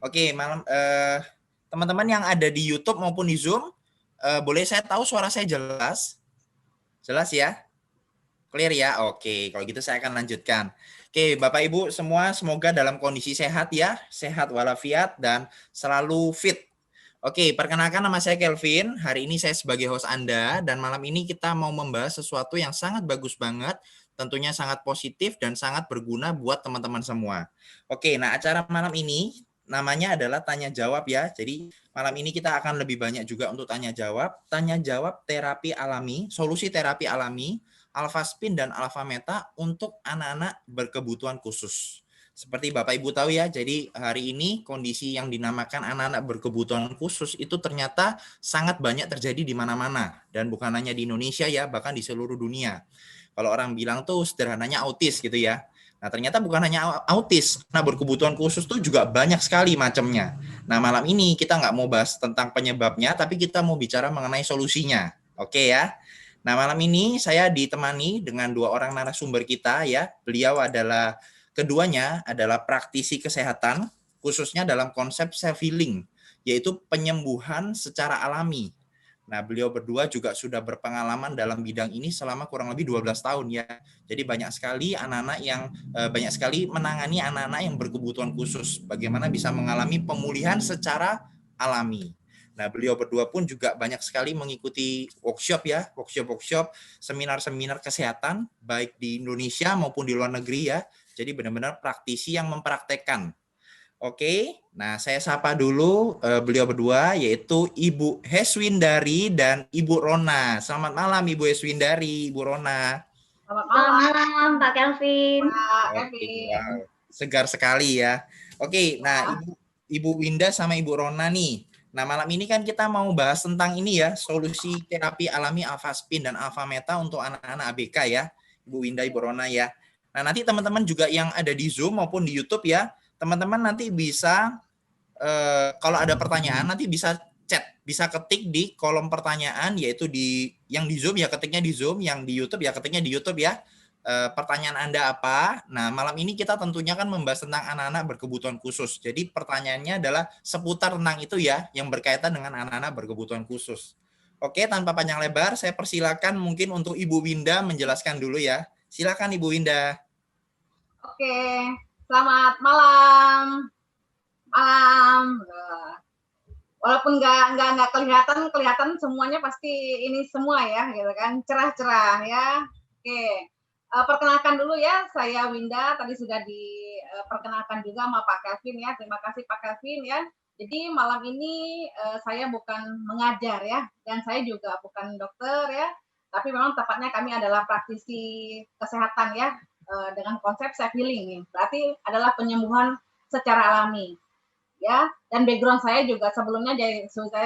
Oke, teman-teman yang ada di YouTube maupun di Zoom, boleh saya tahu suara saya jelas? Jelas ya? Clear ya? Oke, kalau gitu saya akan lanjutkan. Oke, Bapak Ibu semua semoga dalam kondisi sehat ya, sehat walafiat dan selalu fit. Oke, perkenalkan nama saya Kelvin. Hari ini saya sebagai host Anda dan malam ini kita mau membahas sesuatu yang sangat bagus banget, tentunya sangat positif dan sangat berguna buat teman-teman semua. Oke, nah acara malam ini namanya adalah tanya jawab ya. Jadi malam ini kita akan lebih banyak juga untuk tanya jawab terapi alami, solusi terapi alami alpha spin dan alpha meta untuk anak-anak berkebutuhan khusus. Seperti Bapak Ibu tahu ya, jadi hari ini kondisi yang dinamakan anak-anak berkebutuhan khusus itu ternyata sangat banyak terjadi di mana-mana. Dan bukan hanya di Indonesia ya, bahkan di seluruh dunia. Kalau orang bilang tuh sederhananya autis gitu ya. Nah ternyata bukan hanya autis, nah berkebutuhan khusus tuh juga banyak sekali macamnya. Nah malam ini kita nggak mau bahas tentang penyebabnya, tapi kita mau bicara mengenai solusinya. Oke ya. Nah, malam ini saya ditemani dengan dua orang narasumber kita ya. Keduanya adalah praktisi kesehatan khususnya dalam konsep self healing, yaitu penyembuhan secara alami. Nah, beliau berdua juga sudah berpengalaman dalam bidang ini selama kurang lebih 12 tahun ya. Jadi banyak sekali menangani anak-anak yang berkebutuhan khusus, bagaimana bisa mengalami pemulihan secara alami. Nah, beliau berdua pun juga banyak sekali mengikuti workshop, seminar-seminar kesehatan, baik di Indonesia maupun di luar negeri ya. Jadi benar-benar praktisi yang mempraktekkan. Oke, nah saya sapa dulu beliau berdua, yaitu Ibu Heswindari dan Ibu Rona. Selamat malam Ibu Heswindari, Ibu Rona. Selamat Selamat malam, malam Pak Kelvin. Pak Oke, Kevin. wow. Segar sekali ya. Oke, nah Ibu Winda sama Ibu Rona nih. Nah, malam ini kan kita mau bahas tentang ini ya, solusi terapi alami alpha spin dan alpha meta untuk anak-anak ABK ya. Ibu Winda, Ibu Rona ya. Nah, nanti teman-teman juga yang ada di Zoom maupun di YouTube ya, teman-teman nanti bisa kalau ada pertanyaan nanti bisa chat, bisa ketik di kolom pertanyaan, yaitu yang di Zoom ya ketiknya di Zoom, yang di YouTube ya ketiknya di YouTube ya. Pertanyaan Anda apa? Nah, malam ini kita tentunya kan membahas tentang anak-anak berkebutuhan khusus. Jadi pertanyaannya adalah seputar tentang itu ya, yang berkaitan dengan anak-anak berkebutuhan khusus. Oke, tanpa panjang lebar, saya persilakan mungkin untuk Ibu Winda menjelaskan dulu ya. Silakan Ibu Winda. Oke, selamat malam. Malam. Walaupun nggak kelihatan semuanya pasti ini semua ya, gitu kan, cerah-cerah ya. Oke, perkenalkan dulu ya, saya Winda. Tadi sudah diperkenalkan juga sama Pak Kelvin ya. Terima kasih Pak Kelvin ya. Jadi malam ini saya bukan mengajar ya, dan saya juga bukan dokter ya. Tapi memang tepatnya kami adalah praktisi kesehatan ya, dengan konsep self healing. Berarti adalah penyembuhan secara alami ya, dan background saya juga sebelumnya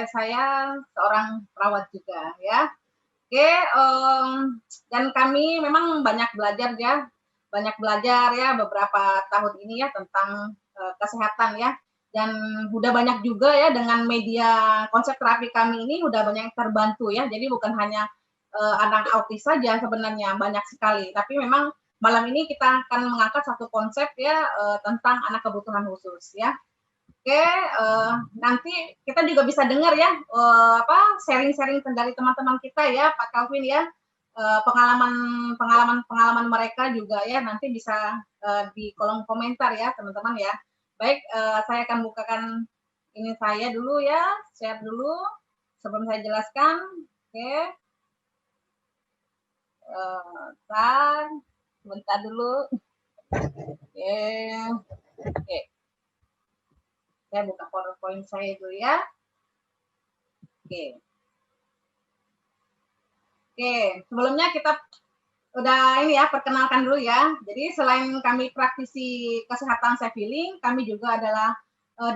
saya seorang perawat juga ya. Oke, dan kami memang banyak belajar ya beberapa tahun ini ya tentang kesehatan ya, dan udah banyak juga ya dengan media konsep terapi kami ini udah banyak terbantu ya. Jadi bukan hanya anak autis saja sebenarnya, banyak sekali. Tapi memang malam ini kita akan mengangkat satu konsep ya tentang anak kebutuhan khusus ya. Oke, nanti kita juga bisa dengar ya sharing-sharing dari teman-teman kita ya, Pak Calvin ya, pengalaman mereka juga ya, nanti bisa di kolom komentar ya teman-teman ya. Baik, saya akan bukakan ini saya dulu ya, share dulu sebelum saya jelaskan. Oke, sebentar dulu. Oke. Saya buka PowerPoint saya dulu ya. Oke. Sebelumnya kita udah ini ya, perkenalkan dulu ya. Jadi selain kami praktisi kesehatan self healing, kami juga adalah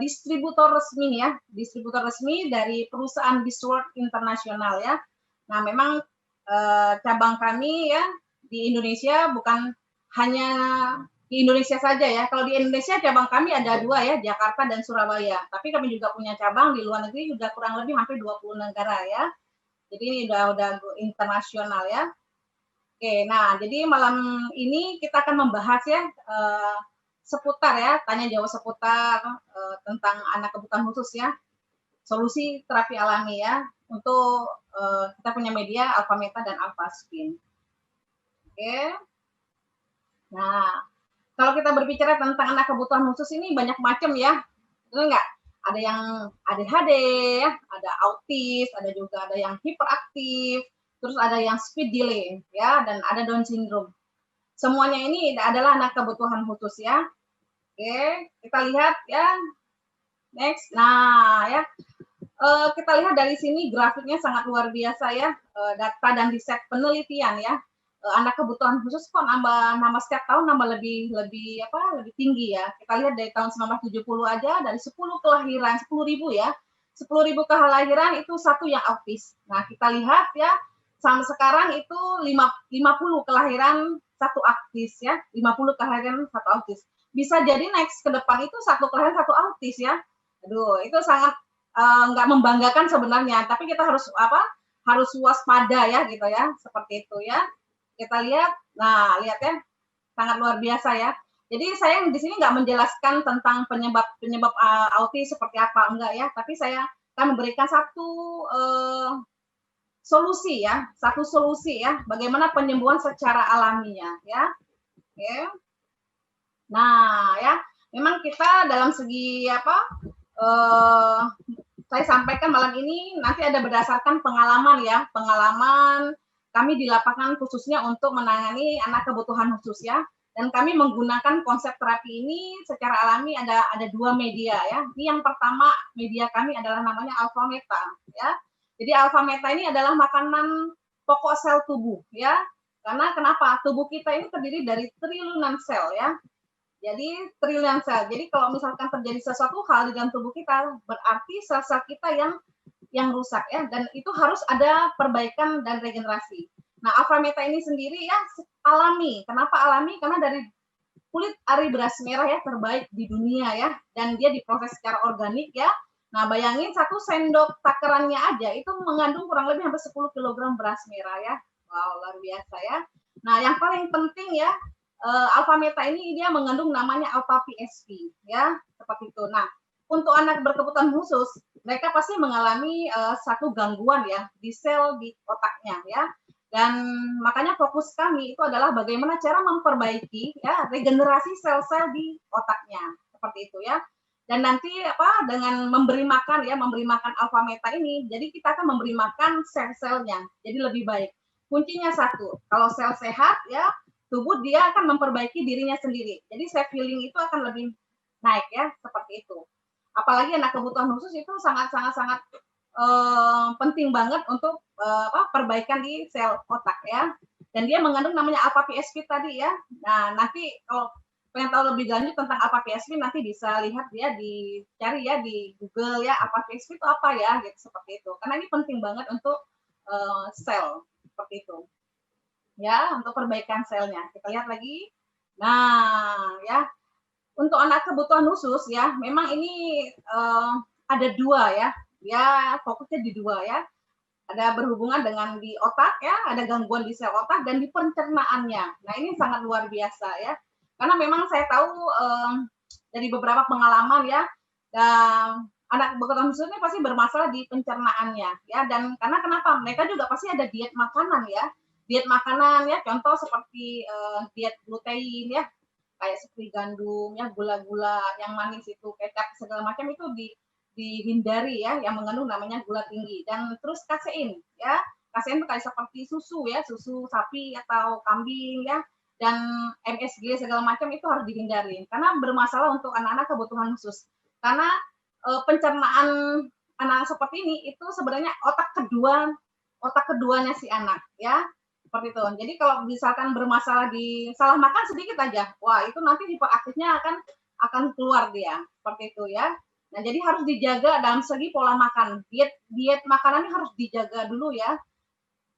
distributor resmi dari perusahaan Disworld Internasional ya. Nah, memang cabang kami ya di Indonesia bukan hanya di Indonesia saja ya. Kalau di Indonesia cabang kami ada 2 ya, Jakarta dan Surabaya. Tapi kami juga punya cabang di luar negeri, sudah kurang lebih hampir 20 negara ya. Jadi ini udah internasional ya. Oke, nah jadi malam ini kita akan membahas ya seputar ya, tanya jawab seputar tentang anak kebutuhan khusus ya. Solusi terapi alami ya untuk kita punya media Alpha Meta dan Alpha Spin. Oke. Nah, kalau kita berbicara tentang anak kebutuhan khusus ini banyak macam ya. Betul nggak? Ada yang ADHD ya, ada autis, ada juga ada yang hiperaktif, terus ada yang speed delay ya, dan ada Down syndrome. Semuanya ini adalah anak kebutuhan khusus ya. Oke, kita lihat ya. Next. Nah, ya. Kita lihat dari sini grafiknya sangat luar biasa ya. Data dan riset penelitian ya. Anak kebutuhan khusus kok nambah setiap tahun nambah lebih tinggi ya. Kita lihat dari tahun 1970 aja dari 10 kelahiran 10.000 ya. 10.000 kelahiran itu satu yang autis. Nah, kita lihat ya sampai sekarang itu 50 kelahiran satu autis ya. 50 kelahiran satu autis. Bisa jadi next ke depan itu satu kelahiran satu autis ya. Aduh, itu sangat nggak membanggakan sebenarnya, tapi kita harus waspada ya gitu ya, seperti itu ya. Kita lihat, nah lihat ya, sangat luar biasa ya. Jadi saya di sini nggak menjelaskan tentang penyebab autis seperti apa enggak ya, tapi saya akan memberikan satu solusi ya, bagaimana penyembuhan secara alaminya ya. Oke. Nah ya, memang kita dalam segi saya sampaikan malam ini nanti ada berdasarkan pengalaman ya, pengalaman kami di lapangan khususnya untuk menangani anak kebutuhan khusus ya, dan kami menggunakan konsep terapi ini secara alami ada 2 media ya. Ini yang pertama media kami adalah namanya Alpha Meta ya. Jadi Alpha Meta ini adalah makanan pokok sel tubuh ya. Karena kenapa? Tubuh kita ini terdiri dari triliunan sel ya. Jadi triliunan sel. Jadi kalau misalkan terjadi sesuatu hal di dalam tubuh kita, berarti sel-sel kita yang rusak ya, dan itu harus ada perbaikan dan regenerasi. Nah, Alpha Meta ini sendiri ya alami. Kenapa alami? Karena dari kulit ari beras merah ya terbaik di dunia ya, dan dia diproses secara organik ya. Nah, bayangin 1 sendok takarannya aja itu mengandung kurang lebih hampir 10 kg beras merah ya. Wow, luar biasa ya. Nah, yang paling penting ya, Alpha Meta ini dia mengandung namanya Alpha PSP ya, seperti itu. Nah, untuk anak berkebutuhan khusus, mereka pasti mengalami satu gangguan ya di sel di otaknya ya. Dan makanya fokus kami itu adalah bagaimana cara memperbaiki ya regenerasi sel-sel di otaknya, seperti itu ya. Dan nanti dengan memberi makan Alpha Meta ini, jadi kita akan memberi makan sel-selnya, jadi lebih baik. Kuncinya satu, kalau sel sehat ya, tubuh dia akan memperbaiki dirinya sendiri. Jadi self healing itu akan lebih naik ya, seperti itu. Apalagi anak kebutuhan khusus itu sangat penting banget untuk perbaikan di sel otak ya. Dan dia mengandung namanya Alpha PSP tadi ya. Nah, nanti kalau pengen tahu lebih lanjut tentang Alpha PSP nanti bisa lihat ya dicari ya di Google ya, Alpha PSP itu apa ya gitu, seperti itu. Karena ini penting banget untuk sel seperti itu. Ya, untuk perbaikan selnya. Kita lihat lagi. Nah, ya. Untuk anak kebutuhan khusus ya, memang ini ada 2 ya. Ya, fokusnya di 2 ya. Ada berhubungan dengan di otak ya, ada gangguan di sel otak dan di pencernaannya. Nah, ini sangat luar biasa ya. Karena memang saya tahu dari beberapa pengalaman ya, dan anak kebutuhan khusus ini pasti bermasalah di pencernaannya ya, dan karena kenapa? Mereka juga pasti ada diet makanan ya. Diet makanan ya, contoh seperti diet glutein ya, kayak seperti gandum ya, gula-gula yang manis itu, kecap segala macam itu dihindari ya, yang mengandung namanya gula tinggi. Dan terus kasein ya, kasein itu kayak seperti susu ya, susu sapi atau kambing ya, dan MSG segala macam itu harus dihindari karena bermasalah untuk anak-anak kebutuhan khusus. Karena pencernaan anak seperti ini itu sebenarnya otak keduanya si anak ya. Seperti itu. Jadi kalau misalkan bermasalah di salah makan sedikit aja, wah itu nanti hiperaktifnya akan keluar dia. Seperti itu ya. Nah, jadi harus dijaga dalam segi pola makan. Diet makanannya harus dijaga dulu ya.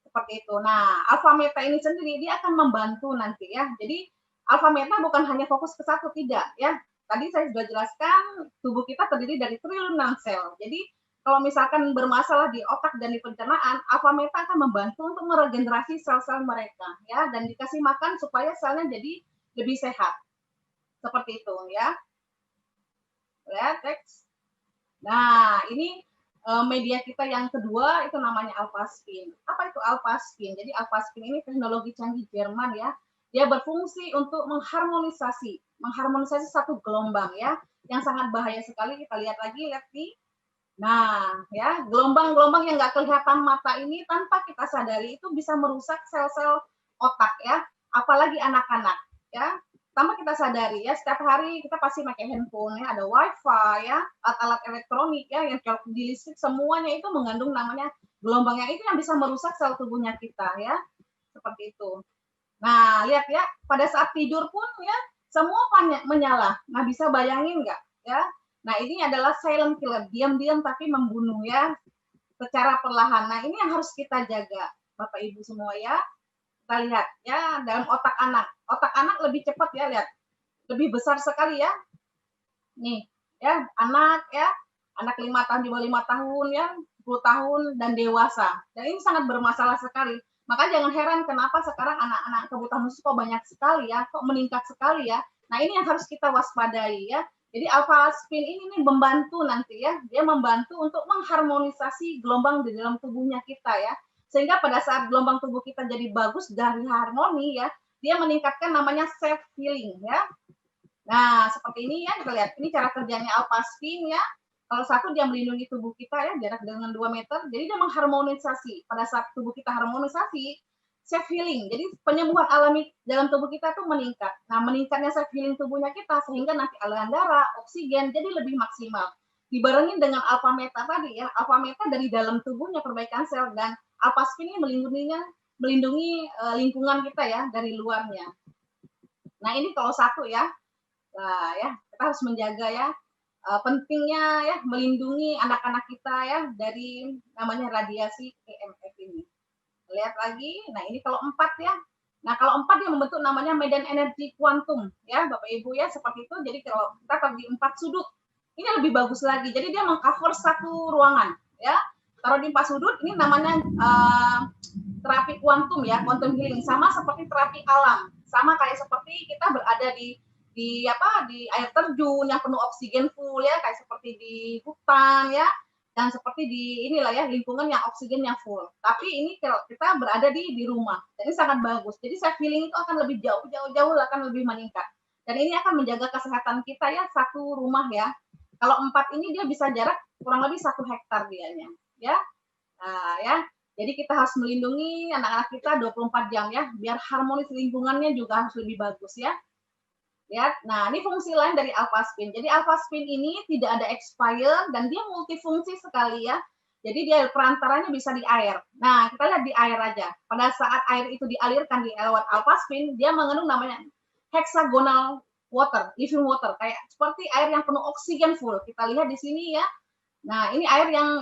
Seperti itu. Nah, Alpha Meta ini sendiri dia akan membantu nanti ya. Jadi Alpha Meta bukan hanya fokus ke satu, tidak ya. Tadi saya sudah jelaskan tubuh kita terdiri dari triliunan sel. Jadi kalau misalkan bermasalah di otak dan di pencernaan, Alpha Meta akan membantu untuk meregenerasi sel-sel mereka ya, dan dikasih makan supaya selnya jadi lebih sehat. Seperti itu ya. Lihat teks. Nah, ini media kita yang kedua itu namanya alpha spin. Apa itu alpha spin? Jadi alpha spin ini teknologi canggih Jerman ya. Dia berfungsi untuk mengharmonisasi satu gelombang ya, yang sangat bahaya sekali. Kita lihat lagi, lihat di. Nah, ya, gelombang-gelombang yang nggak kelihatan mata ini tanpa kita sadari itu bisa merusak sel-sel otak ya, apalagi anak-anak ya. Tanpa kita sadari ya, setiap hari kita pasti pakai handphone ya, ada wifi ya, alat-alat elektronik ya, yang kalau di listrik semuanya itu mengandung namanya gelombang yang itu yang bisa merusak sel tubuhnya kita ya, seperti itu. Nah, lihat ya, pada saat tidur pun ya, semua menyala. Nah, bisa bayangin nggak ya? Nah, ini adalah silent killer, diam-diam tapi membunuh ya, secara perlahan. Nah, ini yang harus kita jaga, Bapak Ibu semua ya. Kita lihat ya, dalam otak anak. Otak anak lebih cepat ya, lihat. Lebih besar sekali ya. Nih, ya, anak 5 tahun, di bawah 5 tahun ya, 10 tahun, dan dewasa. Dan ini sangat bermasalah sekali. Maka jangan heran kenapa sekarang anak-anak kebutuhan khusus kok banyak sekali ya, kok meningkat sekali ya. Nah, ini yang harus kita waspadai ya. Jadi alpha spin ini nih membantu nanti ya, dia membantu untuk mengharmonisasi gelombang di dalam tubuhnya kita ya. Sehingga pada saat gelombang tubuh kita jadi bagus dari harmoni ya, dia meningkatkan namanya self healing ya. Nah, seperti ini ya, kita lihat. Ini cara kerjanya alpha spin ya. Kalau satu dia melindungi tubuh kita ya, jarak dengan 2 meter. Jadi dia mengharmonisasi. Pada saat tubuh kita harmonisasi, self healing. Jadi penyembuhan alami dalam tubuh kita itu meningkat. Nah, meningkatnya self healing tubuhnya kita sehingga nanti aliran darah, oksigen jadi lebih maksimal. Dibarengin dengan alpha meta tadi ya. Alpha meta dari dalam tubuhnya perbaikan sel, dan alpha spin ini melindungi lingkungan kita ya dari luarnya. Nah, ini kalau satu ya. Nah, ya, kita harus menjaga ya, pentingnya ya melindungi anak-anak kita ya dari namanya radiasi EMF ini. Lihat lagi, nah ini kalau 4 ya. Nah, kalau 4 yang membentuk namanya medan energi kuantum ya, Bapak Ibu ya, seperti itu. Jadi kalau kita taruh di 4 sudut, ini lebih bagus lagi. Jadi dia mengcover satu ruangan ya. Taruh di 4 sudut, ini namanya terapi kuantum ya, quantum healing, sama seperti terapi alam. Sama kayak seperti kita berada di air terjun yang penuh oksigen full ya, kayak seperti di hutan ya, dan seperti di inilah ya, lingkungan yang oksigennya full. Tapi ini kalau kita berada di rumah, jadi sangat bagus. Jadi self healing itu akan lebih jauh akan lebih meningkat. Dan ini akan menjaga kesehatan kita ya, satu rumah ya. Kalau 4 ini dia bisa jarak kurang lebih 1 hektar dianya ya. Nah, ya. Jadi kita harus melindungi anak-anak kita 24 jam ya, biar harmonis lingkungannya juga harus lebih bagus ya. Lihat, nah ini fungsi lain dari alpha spin. Jadi alpha spin ini tidak ada expire dan dia multifungsi sekali ya. Jadi dia perantaranya bisa di air. Nah, kita lihat di air aja. Pada saat air itu dialirkan di lewat alpha spin, dia mengandung namanya hexagonal water, living water, kayak seperti air yang penuh oksigen full. Kita lihat di sini ya. Nah, ini air yang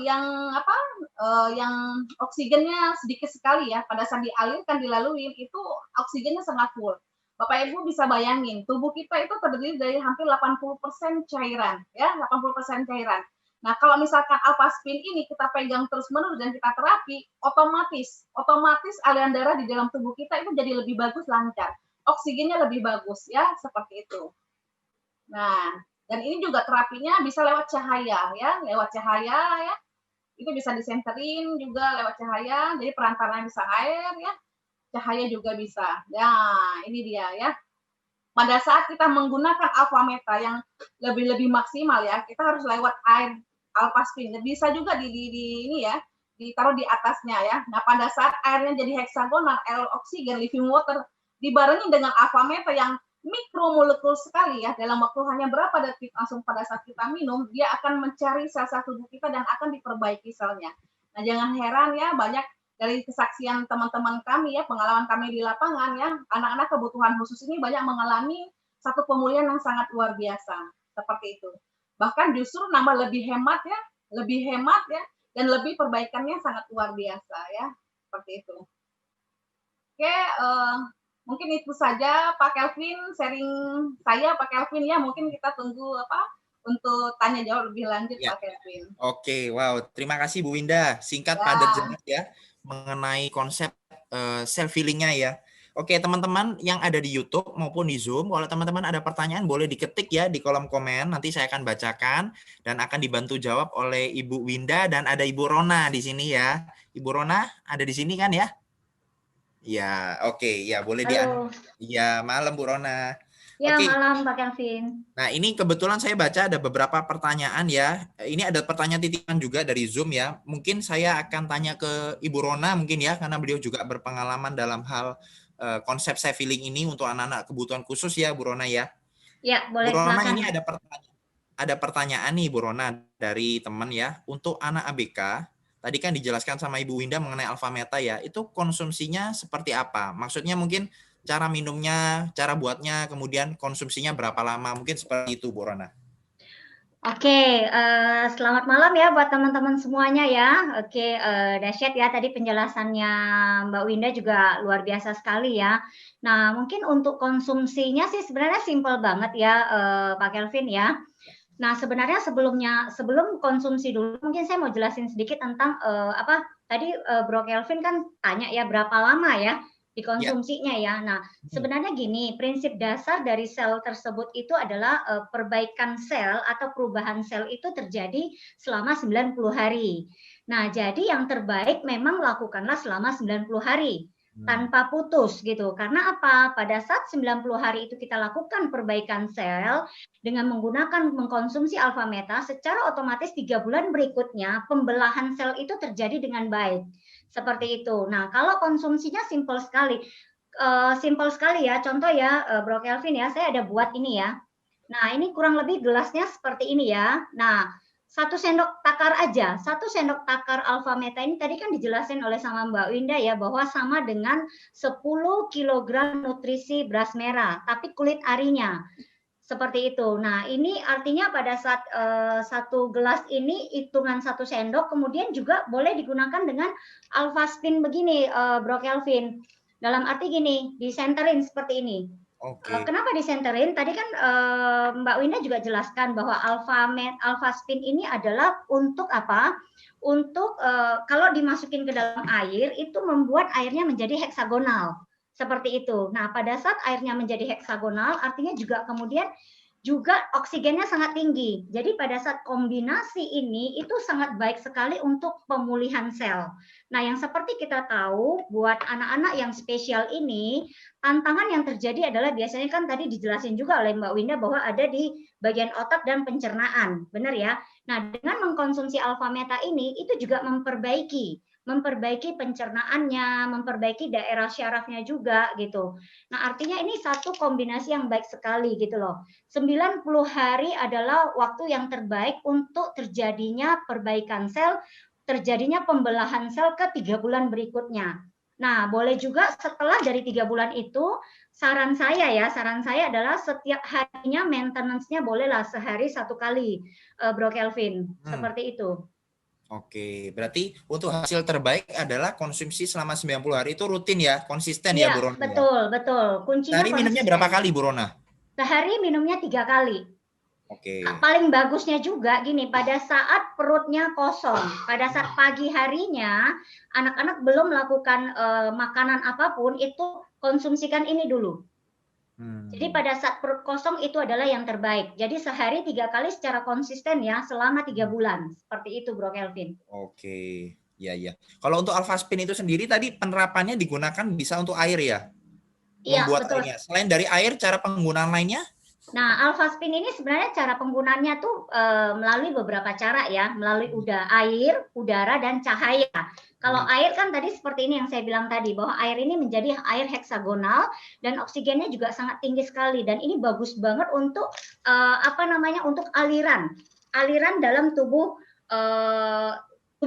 oksigennya sedikit sekali ya. Pada saat dialirkan, dilalui itu oksigennya sangat full. Bapak Ibu bisa bayangin, tubuh kita itu terdiri dari hampir 80% cairan, ya, 80% cairan. Nah, kalau misalkan alpha spin ini kita pegang terus-menerus dan kita terapi, otomatis aliran darah di dalam tubuh kita itu jadi lebih bagus, lancar. Oksigennya lebih bagus, ya, seperti itu. Nah, dan ini juga terapinya bisa lewat cahaya, ya, ya. Itu bisa disenterin juga lewat cahaya, jadi perantaranya bisa air, ya. Cahaya juga bisa. Ya, ini dia ya. Pada saat kita menggunakan alpha meta yang lebih maksimal ya, kita harus lewat air alpha spin. Bisa juga di ini ya, ditaruh di atasnya ya. Nah, pada saat airnya jadi heksagonal, air oksigen, living water, dibarengi dengan alpha meta yang mikromolekul sekali ya, dalam waktu hanya berapa detik langsung pada saat kita minum, dia akan mencari sel-sel tubuh kita dan akan diperbaiki selnya. Nah, jangan heran ya, banyak dari kesaksian teman-teman kami ya, pengalaman kami di lapangan ya, anak-anak kebutuhan khusus ini banyak mengalami satu pemulihan yang sangat luar biasa, seperti itu. Bahkan justru nambah lebih hemat ya, dan lebih perbaikannya sangat luar biasa ya, seperti itu. Oke, mungkin itu saja Pak Kelvin, sharing saya Pak Kelvin ya, mungkin kita tunggu untuk tanya jawab lebih lanjut ya. Pak Kelvin. Oke, wow, terima kasih Bu Winda, singkat padat jelas ya mengenai konsep self healingnya ya. Oke, teman-teman yang ada di YouTube maupun di Zoom, kalau teman-teman ada pertanyaan boleh diketik ya di kolom komen, nanti saya akan bacakan dan akan dibantu jawab oleh Ibu Winda dan ada Ibu Rona di sini ya. Ibu Rona ada di sini kan ya? Ya, oke, ya boleh di. Halo. Ya, malam Bu Rona. Ya, Oke. malam Pak Kelvin. Nah, ini kebetulan saya baca ada beberapa pertanyaan ya. Ini ada pertanyaan titipan juga dari Zoom ya. Mungkin saya akan tanya ke Ibu Rona mungkin ya, karena beliau juga berpengalaman dalam hal konsep self healing ini untuk anak-anak kebutuhan khusus ya, Bu Rona ya. Ya, boleh Bu Rona, silakan. ini ada pertanyaan nih Bu Rona dari teman ya. Untuk anak ABK, tadi kan dijelaskan sama Ibu Winda mengenai alfa meta ya. Itu konsumsinya seperti apa? Maksudnya mungkin cara minumnya, cara buatnya, kemudian konsumsinya berapa lama, mungkin seperti itu Bu Rona. Oke, selamat malam ya buat teman-teman semuanya ya. Oke, dahsyat ya tadi penjelasannya Mbak Winda juga luar biasa sekali ya. Nah, mungkin untuk konsumsinya sih sebenarnya simpel banget ya, Pak Kelvin ya. Nah, sebenarnya sebelum konsumsi dulu, mungkin saya mau jelasin sedikit tentang tadi Bro Kelvin kan tanya ya berapa lama ya dikonsumsinya ya. Nah, sebenarnya gini, prinsip dasar dari sel tersebut itu adalah perbaikan sel atau perubahan sel itu terjadi selama 90 hari. Nah, jadi yang terbaik memang lakukanlah selama 90 hari. Tanpa putus gitu. Karena apa? Pada saat 90 hari itu kita lakukan perbaikan sel dengan mengkonsumsi alfa meta, secara otomatis 3 bulan berikutnya pembelahan sel itu terjadi dengan baik. Seperti itu. Nah, kalau konsumsinya simpel sekali ya. Contoh ya, Bro Kelvin ya, saya ada buat ini ya. Nah, ini kurang lebih gelasnya seperti ini ya. Nah, 1 sendok takar aja, 1 sendok takar alfa meta ini tadi kan dijelasin oleh sama Mbak Winda ya, bahwa sama dengan 10 kg nutrisi beras merah, tapi kulit arinya. Seperti itu. Nah, ini artinya pada saat 1 gelas ini hitungan 1 sendok, kemudian juga boleh digunakan dengan alpha spin begini, Bro Kelvin. Dalam arti gini, disenterin seperti ini. Kenapa disenterin? Tadi kan Mbak Winda juga jelaskan bahwa alpha spin ini adalah untuk apa? Untuk kalau dimasukin ke dalam air itu membuat airnya menjadi heksagonal. Seperti itu. Nah, pada saat airnya menjadi heksagonal artinya juga kemudian juga oksigennya sangat tinggi. Jadi pada saat kombinasi ini itu sangat baik sekali untuk pemulihan sel. Nah, yang seperti kita tahu buat anak-anak yang spesial ini, tantangan yang terjadi adalah biasanya kan tadi dijelasin juga oleh Mbak Winda bahwa ada di bagian otak dan pencernaan. Benar ya? Nah, dengan mengkonsumsi alfa meta ini itu juga memperbaiki pencernaannya, memperbaiki daerah syarafnya juga gitu. Nah, artinya ini satu kombinasi yang baik sekali gitu loh. 90 hari adalah waktu yang terbaik untuk terjadinya perbaikan sel, terjadinya pembelahan sel ke 3 bulan berikutnya. Nah, boleh juga setelah dari 3 bulan itu, saran saya adalah setiap harinya maintenance-nya bolehlah sehari 1 kali, Bro Kelvin. Seperti itu. Oke, berarti untuk hasil terbaik adalah konsumsi selama 90 hari itu rutin ya, konsisten ya, Bu Rona? Betul. Kuncinya sehari minumnya berapa kali, Bu Rona? Sehari minumnya 3 kali. Oke. Paling bagusnya juga gini, pada saat perutnya kosong, pada saat pagi harinya, anak-anak belum melakukan makanan apapun, itu konsumsikan ini dulu. Jadi pada saat perut kosong itu adalah yang terbaik. Jadi sehari 3 kali secara konsisten ya, selama 3 bulan. Seperti itu, Bro Kelvin. Oke, ya. Kalau untuk alpha spin itu sendiri tadi penerapannya digunakan bisa untuk air ya? Iya, membuat betul. airnya. Selain dari air, cara penggunaan lainnya? Nah, alpha spin ini sebenarnya cara penggunaannya tuh melalui beberapa cara ya, melalui air, udara, dan cahaya. Kalau air kan tadi seperti ini yang saya bilang tadi, bahwa air ini menjadi air heksagonal dan oksigennya juga sangat tinggi sekali, dan ini bagus banget untuk untuk aliran dalam tubuh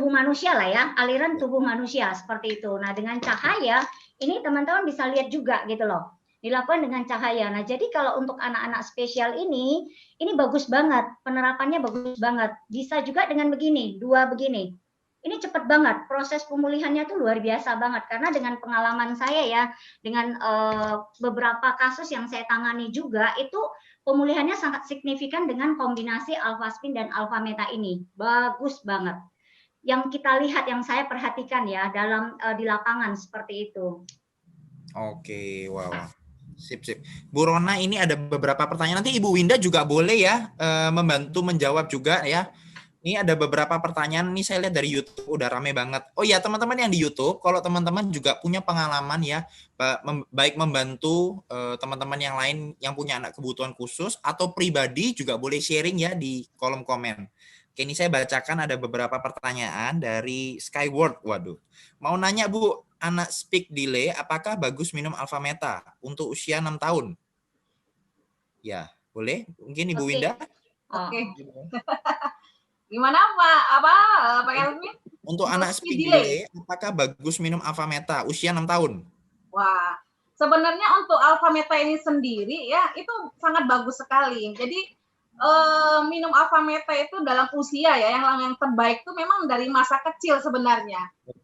manusia lah ya, aliran tubuh manusia seperti itu. Nah, dengan cahaya ini teman-teman bisa lihat juga gitu loh, dilakukan dengan cahaya. Nah, jadi kalau untuk anak-anak spesial ini bagus banget, penerapannya bagus banget. Bisa juga dengan begini, 2 begini. Ini cepat banget, proses pemulihannya tuh luar biasa banget, karena dengan pengalaman saya ya, dengan beberapa kasus yang saya tangani juga, itu pemulihannya sangat signifikan dengan kombinasi alpha spin dan alpha meta ini. Bagus banget. Yang kita lihat, yang saya perhatikan ya, dalam di lapangan seperti itu. Oke, wow. Sip, sip. Bu Rona, ini ada beberapa pertanyaan. Nanti Ibu Winda juga boleh ya membantu menjawab juga ya. Ini ada beberapa pertanyaan. Ini saya lihat dari YouTube udah rame banget. Oh ya, teman-teman yang di YouTube, kalau teman-teman juga punya pengalaman ya, baik membantu teman-teman yang lain yang punya anak kebutuhan khusus atau pribadi juga boleh sharing ya di kolom komen. Oke, ini saya bacakan ada beberapa pertanyaan dari Skyward. Waduh. Mau nanya Bu, anak speak delay, apakah bagus minum Alpha Meta untuk usia 6 tahun? Ya, boleh. Mungkin Ibu Oke. Winda. Oke. Oh. Gimana Pak Elvin? Untuk anak speak delay, apakah bagus minum Alpha Meta usia 6 tahun? Wah, sebenarnya untuk Alpha Meta ini sendiri ya itu sangat bagus sekali. Jadi minum Alpha Meta itu dalam usia ya yang terbaik itu memang dari masa kecil sebenarnya.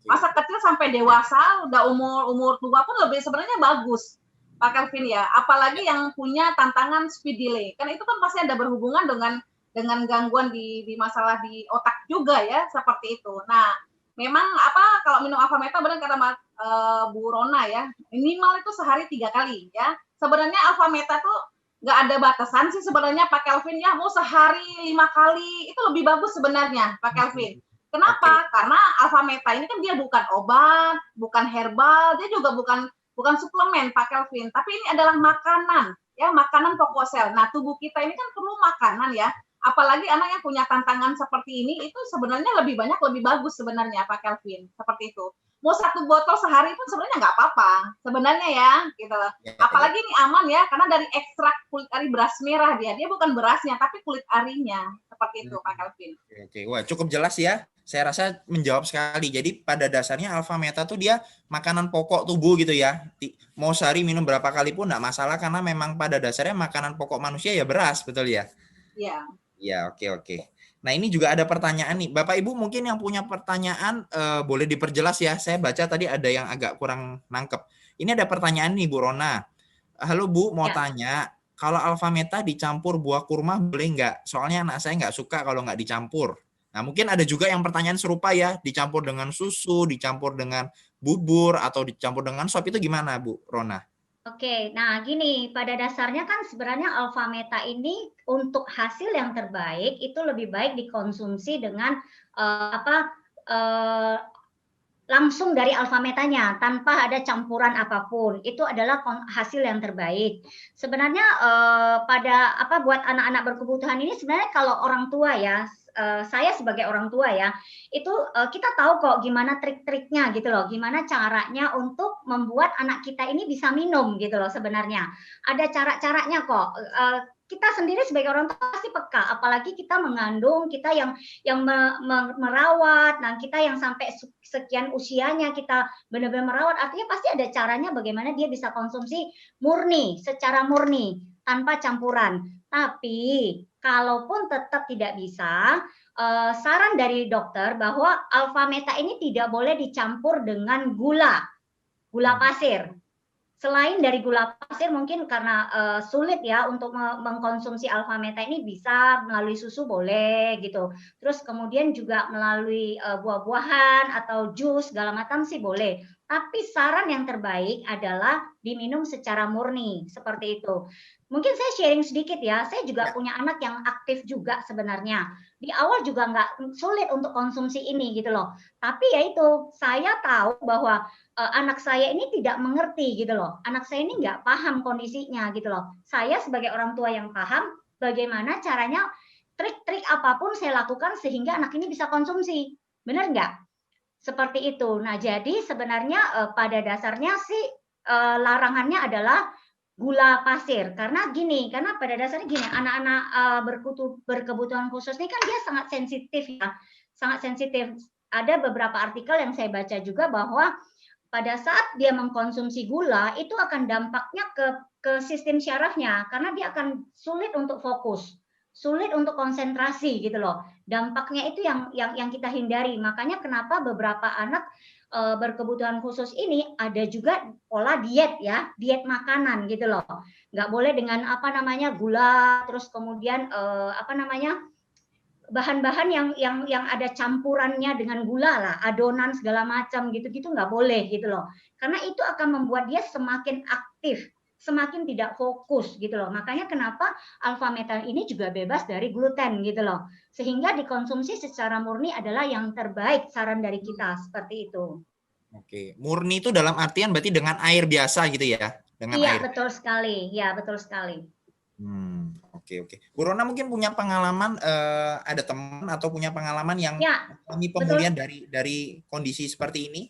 Masa kecil sampai dewasa, udah umur tua pun lebih sebenarnya bagus, Pak Kelvin ya. Apalagi yang punya tantangan speed delay. Kan itu kan pasti ada berhubungan dengan gangguan di masalah di otak juga ya, seperti itu. Nah, memang kalau minum Alpha Meta benar kata Bu Rona ya, minimal itu sehari 3 kali ya. Sebenarnya Alpha Meta tuh nggak ada batasan sih sebenarnya Pak Kelvin ya, mau sehari 5 kali itu lebih bagus sebenarnya Pak Kelvin. Kenapa? Karena Alpha Meta ini kan dia bukan obat, bukan herbal, dia juga bukan suplemen Pak Kelvin, tapi ini adalah makanan ya, makanan pokok sel. Nah, tubuh kita ini kan perlu makanan ya. Apalagi anak yang punya tantangan seperti ini itu sebenarnya lebih banyak lebih bagus sebenarnya Pak Kelvin, seperti itu. Mau 1 botol sehari pun sebenarnya nggak apa-apa sebenarnya ya gitu loh. Apalagi ini aman ya karena dari ekstrak kulit ari beras merah dia bukan berasnya tapi kulit arinya, seperti itu Pak Kelvin. Oke, wah cukup jelas ya. Saya rasa menjawab sekali. Jadi pada dasarnya Alpha Meta tuh dia makanan pokok tubuh gitu ya. Mau sehari minum berapa kali pun nggak masalah karena memang pada dasarnya makanan pokok manusia ya beras, betul ya? Iya. Ya, oke. Nah, ini juga ada pertanyaan nih. Bapak Ibu mungkin yang punya pertanyaan boleh diperjelas ya. Saya baca tadi ada yang agak kurang nangkep. Ini ada pertanyaan nih Bu Rona. Halo Bu, mau tanya, kalau Alpha Meta dicampur buah kurma boleh nggak? Soalnya anak saya nggak suka kalau nggak dicampur. Nah, mungkin ada juga yang pertanyaan serupa ya, dicampur dengan susu, dicampur dengan bubur, atau dicampur dengan sop, itu gimana Bu Rona? Oke, nah gini, pada dasarnya kan sebenarnya Alpha Meta ini untuk hasil yang terbaik itu lebih baik dikonsumsi dengan langsung dari Alpha Metanya tanpa ada campuran apapun. Itu adalah hasil yang terbaik. Sebenarnya pada buat anak-anak berkebutuhan ini sebenarnya kalau orang tua ya, saya sebagai orang tua ya, itu kita tahu kok gimana trik-triknya gitu loh, gimana caranya untuk membuat anak kita ini bisa minum gitu loh sebenarnya. Ada cara-caranya kok. Kita sendiri sebagai orang tua pasti peka, apalagi kita mengandung, kita yang merawat, nah kita yang sampai sekian usianya kita benar-benar merawat, artinya pasti ada caranya bagaimana dia bisa konsumsi murni, secara murni, tanpa campuran. Tapi kalaupun tetap tidak bisa, saran dari dokter bahwa Alpha Meta ini tidak boleh dicampur dengan gula pasir. Selain dari gula pasir mungkin karena sulit ya untuk mengkonsumsi Alpha Meta ini, bisa melalui susu boleh gitu. Terus kemudian juga melalui buah-buahan atau jus segala macam sih boleh. Tapi saran yang terbaik adalah diminum secara murni, seperti itu. Mungkin saya sharing sedikit ya, saya juga punya anak yang aktif juga sebenarnya. Di awal juga nggak sulit untuk konsumsi ini gitu loh. Tapi ya itu, saya tahu bahwa anak saya ini tidak mengerti gitu loh. Anak saya ini nggak paham kondisinya gitu loh. Saya sebagai orang tua yang paham bagaimana caranya, trik-trik apapun saya lakukan sehingga anak ini bisa konsumsi. Benar nggak? Seperti itu. Nah, jadi sebenarnya pada dasarnya sih larangannya adalah gula pasir. Karena pada dasarnya gini, anak-anak berkebutuhan khusus ini kan dia sangat sensitif ya. Sangat sensitif. Ada beberapa artikel yang saya baca juga bahwa pada saat dia mengkonsumsi gula itu akan dampaknya ke sistem syarafnya karena dia akan sulit untuk fokus, sulit untuk konsentrasi gitu loh. Dampaknya itu yang kita hindari. Makanya kenapa beberapa anak berkebutuhan khusus ini ada juga pola diet ya, diet makanan gitu loh. Nggak boleh dengan gula terus kemudian bahan-bahan yang ada campurannya dengan gula lah, adonan segala macam gitu-gitu nggak boleh gitu loh. Karena itu akan membuat dia semakin aktif, semakin tidak fokus gitu loh. Makanya kenapa alfa metal ini juga bebas dari gluten gitu loh. Sehingga dikonsumsi secara murni adalah yang terbaik, saran dari kita seperti itu. Oke, murni itu dalam artian berarti dengan air biasa gitu ya? Dengan Iya, air. betul sekali. Ya, betul sekali. Oke. Bu Rona mungkin punya pengalaman, ada teman atau punya pengalaman yang Ya, mengalami betul. pemulihan dari kondisi seperti ini?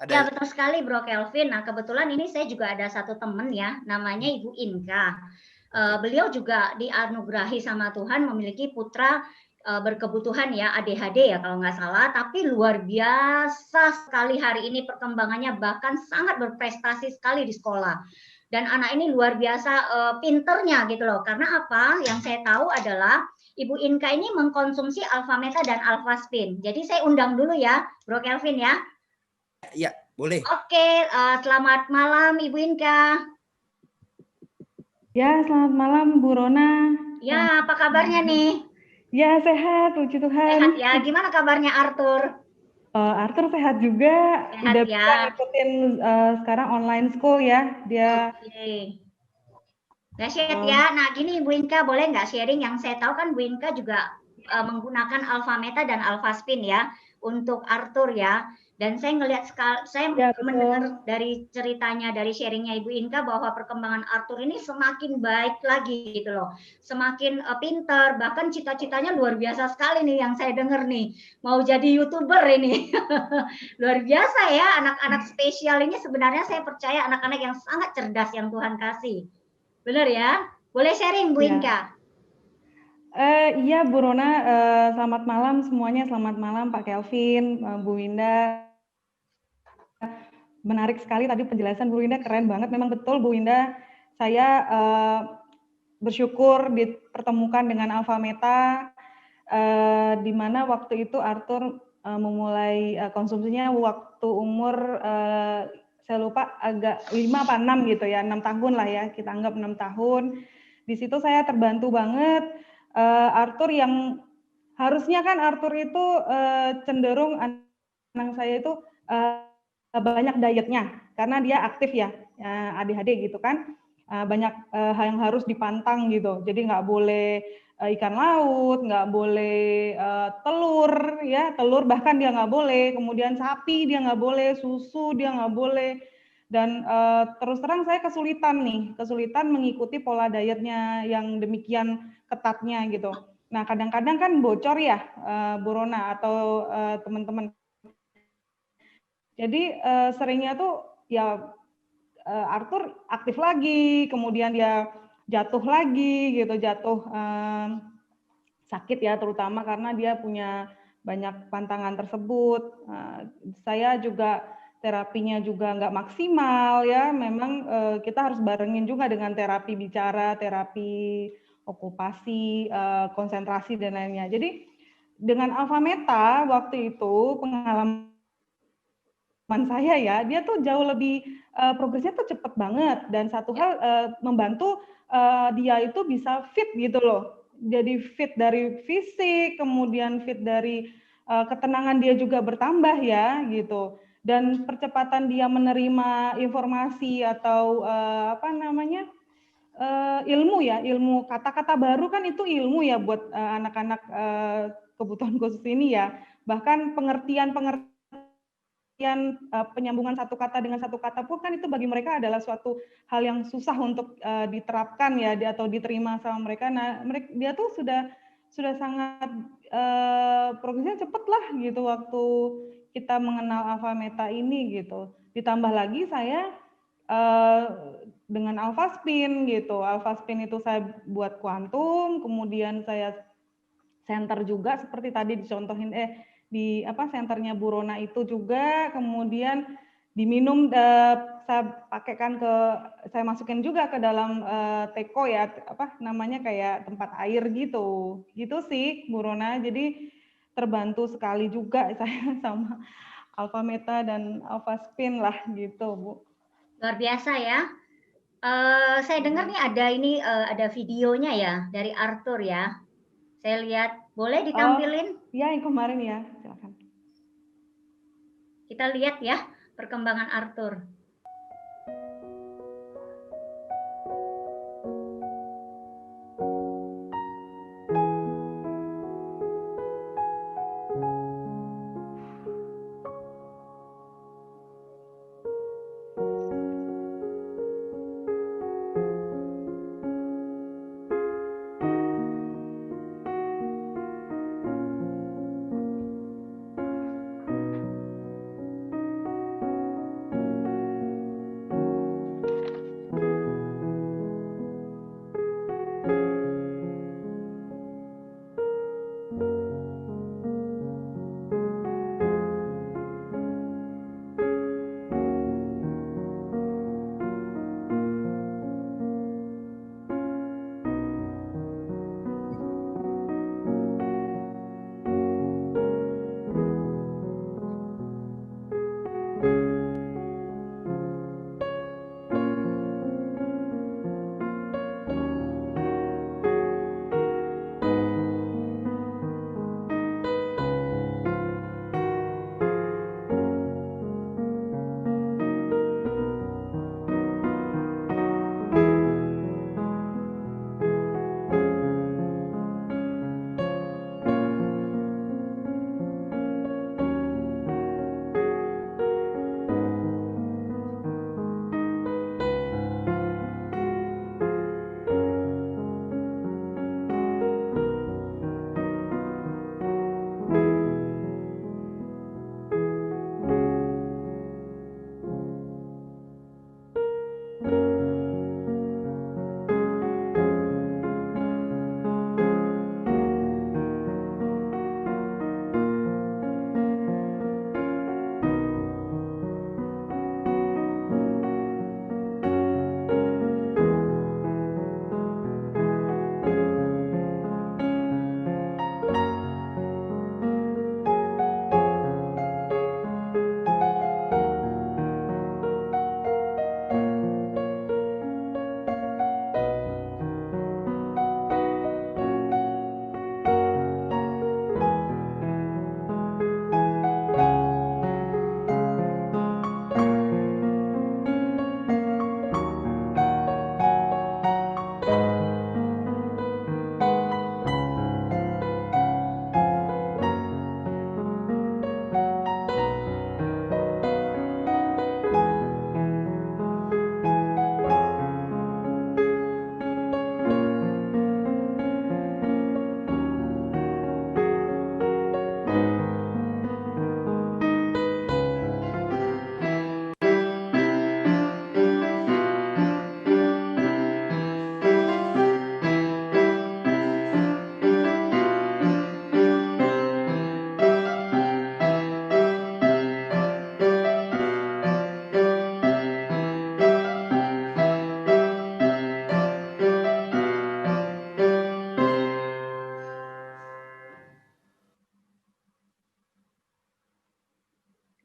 Ya, Ada? betul sekali Bro Kelvin. Nah, kebetulan ini saya juga ada satu teman ya, namanya Ibu Inka. Oke. Beliau juga dianugerahi sama Tuhan memiliki putra berkebutuhan ya, ADHD ya kalau nggak salah, tapi luar biasa sekali hari ini perkembangannya, bahkan sangat berprestasi sekali di sekolah. Dan anak ini luar biasa pinternya gitu loh. Karena apa? Yang saya tahu adalah Ibu Inka ini mengkonsumsi alfa meta dan alfa spin. Jadi saya undang dulu ya, Bro Kelvin ya. Iya, boleh. Oke, selamat malam Ibu Inka. Ya, selamat malam Bu Rona. Ya, apa kabarnya nih? Ya, sehat, puji Tuhan. Sehat ya. Gimana kabarnya Arthur? Arthur sehat juga. Sehat Udah ya. bisa ngikutin sekarang online school ya. Dia Oke. Dahsyat ya. Nah, gini Bu Inka, boleh nggak sharing? Yang saya tahu kan Bu Inka juga menggunakan alfa meta dan alfa spin ya untuk Arthur ya. Dan saya ngelihat saya ya, mendengar dari ceritanya, dari sharingnya Ibu Inka bahwa perkembangan Arthur ini semakin baik lagi gitu loh. Semakin pintar, bahkan cita-citanya luar biasa sekali nih yang saya dengar nih. Mau jadi YouTuber ini. Luar biasa ya, anak-anak spesial ini sebenarnya saya percaya anak-anak yang sangat cerdas yang Tuhan kasih. Benar ya? Boleh sharing Bu Inka? Iya Bu Rona, selamat malam semuanya. Selamat malam Pak Kelvin, Bu Winda. Menarik sekali tadi penjelasan Bu Winda, keren banget. Memang betul Bu Winda, saya bersyukur dipertemukan dengan Alfa Meta, di mana waktu itu Arthur memulai konsumsinya waktu umur saya lupa agak 5 apa 6 gitu ya, 6 tahun lah ya, kita anggap 6 tahun. Di situ saya terbantu banget. Arthur yang harusnya kan Arthur itu cenderung anak saya itu banyak dietnya karena dia aktif ya, ADHD gitu kan. Banyak hal yang harus dipantang gitu, jadi nggak boleh ikan laut, nggak boleh telur ya, telur bahkan dia nggak boleh, kemudian sapi dia nggak boleh, susu dia nggak boleh. Dan terus terang saya kesulitan mengikuti pola dietnya yang demikian ketatnya gitu. Nah kadang-kadang kan bocor ya Bu Rona atau teman-teman. Jadi seringnya tuh ya Arthur aktif lagi, kemudian dia jatuh lagi gitu, sakit ya, terutama karena dia punya banyak pantangan tersebut. Saya juga terapinya juga nggak maksimal ya, memang kita harus barengin juga dengan terapi bicara, terapi okupasi, konsentrasi dan lainnya. Jadi dengan Alfa Meta waktu itu pengalaman saya ya, dia tuh jauh lebih progresnya tuh cepet banget, dan satu hal membantu dia itu bisa fit gitu loh. Jadi fit dari fisik, kemudian fit dari ketenangan dia juga bertambah ya gitu. Dan percepatan dia menerima informasi atau apa namanya ilmu ya, ilmu kata-kata baru kan itu ilmu ya buat anak-anak kebutuhan khusus ini ya. Bahkan pengertian penyambungan satu kata dengan satu kata pun kan itu bagi mereka adalah suatu hal yang susah untuk diterapkan ya atau diterima sama mereka. Nah, dia tuh sudah sangat progresnya cepet lah gitu waktu kita mengenal Alfa Meta ini gitu. Ditambah lagi saya dengan Alpha Spin gitu. Alpha Spin itu saya buat kuantum, kemudian saya center juga seperti tadi dicontohin di apa senternya Bu Rona itu juga, kemudian diminum saya pakaikan saya masukin juga ke dalam teko ya, apa namanya kayak tempat air gitu sih Bu Rona. Jadi terbantu sekali juga saya sama Alpha Meta dan Alpha Spin lah gitu Bu. Luar biasa ya. Saya dengar nih ada videonya ya dari Arthur ya. Saya lihat Boleh ditampilin? Ya, yang kemarin ya, silakan. Kita lihat ya perkembangan Arthur.